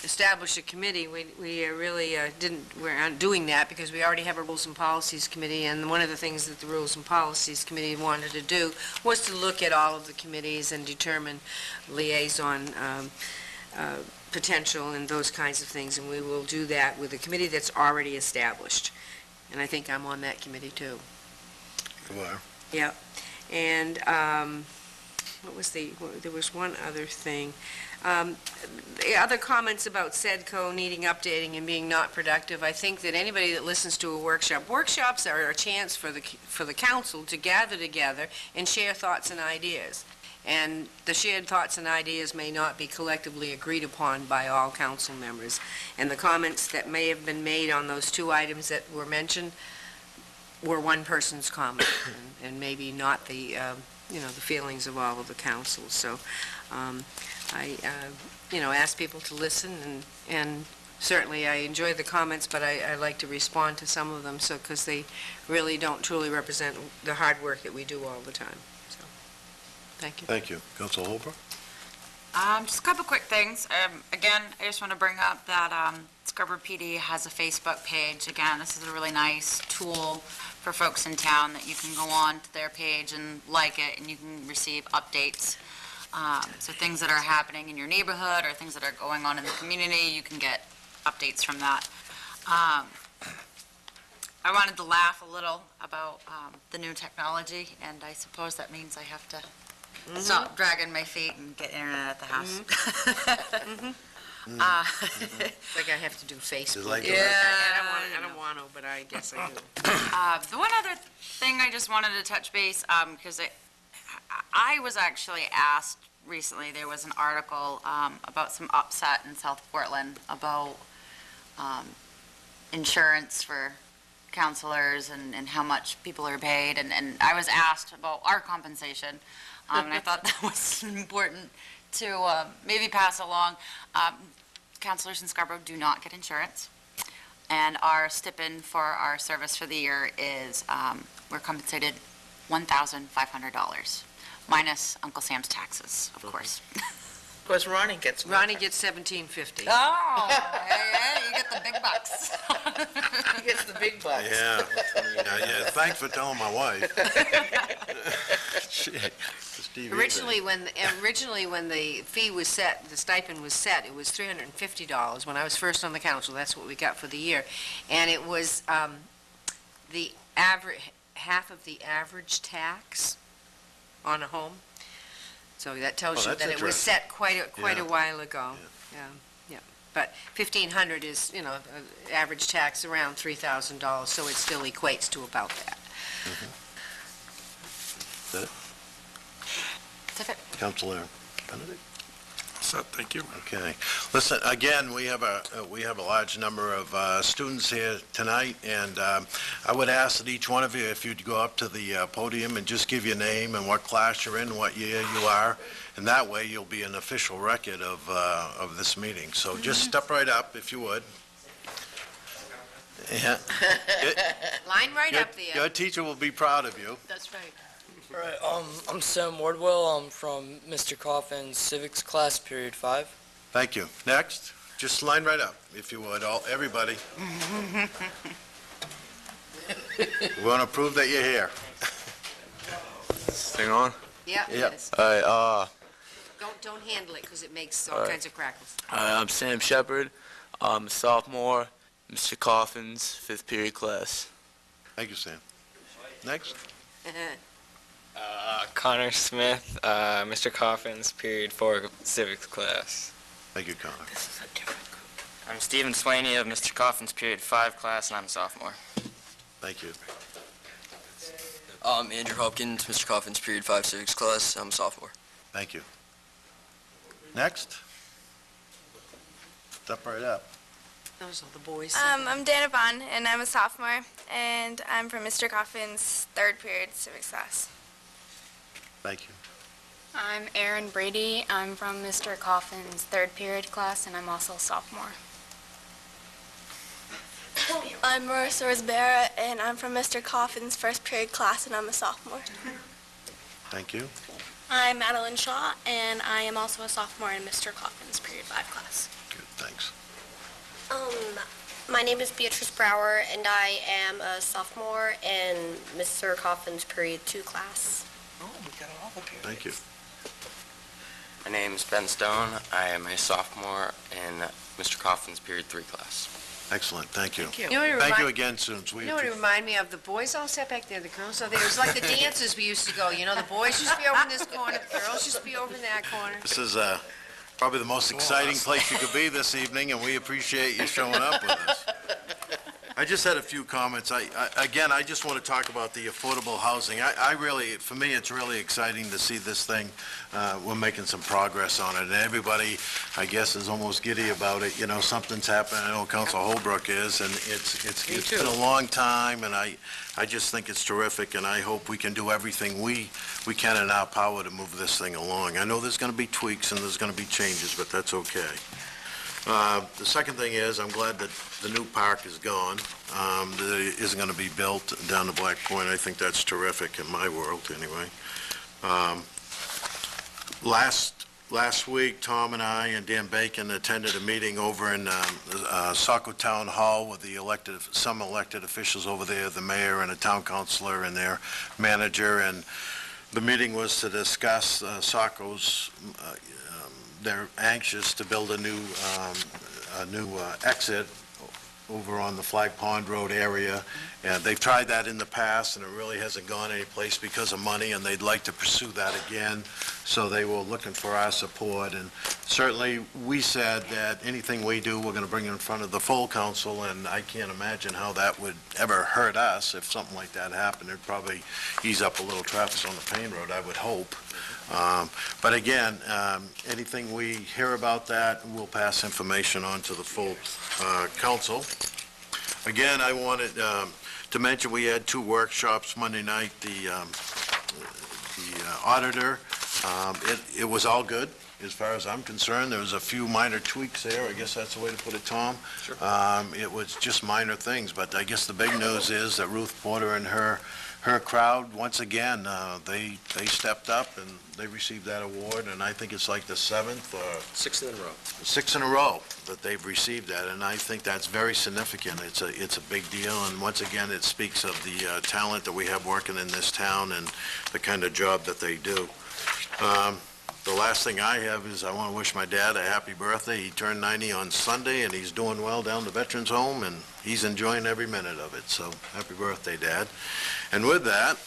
Speaker 8: establish a committee, we really aren't doing that because we already have a Rules and Policies Committee, and one of the things that the Rules and Policies Committee wanted to do was to look at all of the committees and determine liaison potential and those kinds of things, and we will do that with a committee that's already established. And I think I'm on that committee, too.
Speaker 1: You are.
Speaker 8: Yeah. And there was one other thing. The other comments about SEDCO needing updating and being not productive, I think that anybody that listens to a workshops are a chance for the council to gather together and share thoughts and ideas. And the shared thoughts and ideas may not be collectively agreed upon by all council members. And the comments that may have been made on those two items that were mentioned were one person's comment, and maybe not the feelings of all of the council. So I ask people to listen, and certainly I enjoy the comments, but I like to respond to some of them, because they really don't truly represent the hard work that we do all the time. So, thank you.
Speaker 1: Thank you. Council Holbrook?
Speaker 14: Just a couple quick things. Again, I just want to bring up that Scarborough PD has a Facebook page. Again, this is a really nice tool for folks in town that you can go on to their page and like it, and you can receive updates. So things that are happening in your neighborhood or things that are going on in the community, you can get updates from that. I wanted to laugh a little about the new technology, and I suppose that means I have to stop dragging my feet and get internet at the house.
Speaker 8: Like I have to do Facebook.
Speaker 1: Like
Speaker 8: Yeah, I don't want to, but I guess I do.
Speaker 14: The one other thing I just wanted to touch base, because I was actually asked recently, there was an article about some upset in South Portland about insurance for counselors and how much people are paid, and I was asked about our compensation, and I thought that was important to maybe pass along. Counselors in Scarborough do not get insurance, and our stipend for our service for the year is, we're compensated $1,500, minus Uncle Sam's taxes, of course.
Speaker 2: Of course, Ronnie gets more.
Speaker 8: Ronnie gets $17.50.
Speaker 14: Oh, yeah, you get the big bucks.
Speaker 2: He gets the big bucks.
Speaker 1: Yeah. Yeah, thanks for telling my wife. Steve,
Speaker 8: Originally, when the fee was set, the stipend was set, it was $350. When I was first on the council, that's what we got for the year. And it was the average, half of the average tax on a home. So that tells you that it was set quite a while ago. Yeah. But $1,500 is, average tax around $3,000, so it still equates to about that.
Speaker 1: Is that it?
Speaker 14: That's it.
Speaker 1: Councilor Benedict?
Speaker 10: Thank you.
Speaker 1: Okay. Listen, again, we have a large number of students here tonight, and I would ask that each one of you, if you'd go up to the podium and just give your name and what class you're in, what year you are, and that way you'll be an official record of this meeting. So just step right up, if you would. Yeah.
Speaker 8: Line right up there.
Speaker 1: Your teacher will be proud of you.
Speaker 8: That's right.
Speaker 16: All right, I'm Sam Wardwell. I'm from Mr. Coffin's civics class, period 5.
Speaker 1: Thank you. Next, just line right up, if you would, everybody. We want to prove that you're here.
Speaker 17: Thing on?
Speaker 8: Yeah,
Speaker 1: Yeah.
Speaker 8: it is.
Speaker 17: All right,
Speaker 8: Don't handle it, because it makes all kinds of crackles.
Speaker 17: I'm Sam Shepard. I'm a sophomore, Mr. Coffin's 5th period class.
Speaker 1: Thank you, Sam. Next.
Speaker 18: Connor Smith, Mr. Coffin's period 4 civics class.
Speaker 1: Thank you, Connor.
Speaker 18: I'm Stephen Swaney of Mr. Coffin's period 5 class, and I'm a sophomore.
Speaker 1: Thank you.
Speaker 19: Andrew Hopkins, Mr. Coffin's period 5 civics class. I'm a sophomore.
Speaker 1: Thank you. Next. Step right up.
Speaker 8: Those are the boys.
Speaker 20: I'm Dana Bond, and I'm a sophomore, and I'm from Mr. Coffin's 3rd period civics class.
Speaker 1: Thank you.
Speaker 21: I'm Erin Brady. I'm from Mr. Coffin's 3rd period class, and I'm also a sophomore.
Speaker 20: I'm Marissa Rosbera, and I'm from Mr. Coffin's first period class, and I'm a sophomore.
Speaker 1: Thank you.
Speaker 12: I'm Madeline Shaw, and I am also a sophomore in Mr. Coffin's period 5 class.
Speaker 1: Good, thanks.
Speaker 22: My name is Beatrice Brower, and I am a sophomore in Mr. Coffin's period 2 class.
Speaker 11: Oh, we got all the periods.
Speaker 1: Thank you.
Speaker 18: My name is Ben Stone. I am a sophomore in Mr. Coffin's period 3 class.
Speaker 1: Excellent, thank you.
Speaker 2: Thank you.
Speaker 8: You know what it
Speaker 1: Thank you
Speaker 8: remind-
Speaker 1: again, students.
Speaker 8: You know what it reminded me of? The boys all sat back there, the girls all there. It was like the dances we used to go, you know, the boys used to be over in this corner, the girls used to be over in that corner.
Speaker 1: This is probably the most exciting place you could be this evening, and we appreciate you showing up with us. I just had a few comments. Again, I just want to talk about the affordable housing. I really, for me, it's really exciting to see this thing. We're making some progress on it, and everybody, I guess, is almost giddy about it. You know, something's happening. I know Council Holbrook is, and it's been a long time, and I just think it's terrific, and I hope we can do everything we can in our power to move this thing along. I know there's going to be tweaks and there's going to be changes, but that's okay. The second thing is, I'm glad that the new park is gone, that it isn't going to be built down to Black Point. I think that's terrific in my world, anyway. Last week, Tom and I and Dan Bacon attended a meeting over in Saco Town Hall with some elected officials over there, the mayor and a town councilor and their manager, and the meeting was to discuss Saco's they're anxious to build a new exit over on the Flag Pond Road area, and they've tried that in the past, and it really hasn't gone anyplace because of money, and they'd like to pursue that again, so they were looking for our support, and certainly, we said that anything we do, we're going to bring in front of the full council, and I can't imagine how that would ever hurt us if something like that happened. It'd probably ease up a little traffic on the Payne Road, I would hope. But again, anything we hear about that, we'll pass information on to the full council. Again, I wanted to mention we had 2 workshops Monday night. The auditor, it was all good as far as I'm concerned. There was a few minor tweaks there. I guess that's the way to put it, Tom.
Speaker 6: Sure.
Speaker 1: It was just minor things, but I guess the big news is that Ruth Porter and her crowd, once again, they stepped up and they received that award, and I think it's like the 7th or
Speaker 6: 6 in a row.
Speaker 1: 6 in a row that they've received that, and I think that's very significant. It's a big deal, and once again, it speaks of the talent that we have working in this town and the kind of job that they do. The last thing I have is I want to wish my dad a happy birthday. He turned 90 on Sunday, and he's doing well down the Veterans Home, and he's enjoying every minute of it, so happy birthday, Dad. And with that,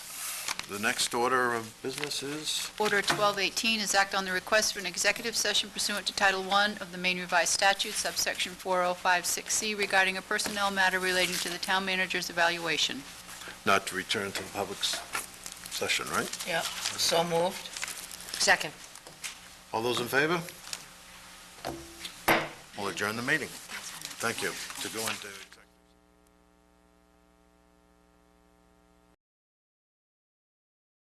Speaker 1: the next order of business is?
Speaker 3: Order 1218 is act on the request for an executive session pursuant to Title I of the Maine Revised Statutes, subsection 4056C, regarding a personnel matter relating to the town manager's evaluation.
Speaker 1: Not to return to the public session, right?
Speaker 2: Yeah, so moved.
Speaker 8: Second.
Speaker 1: All those in favor? We'll adjourn the meeting. Thank you. To go into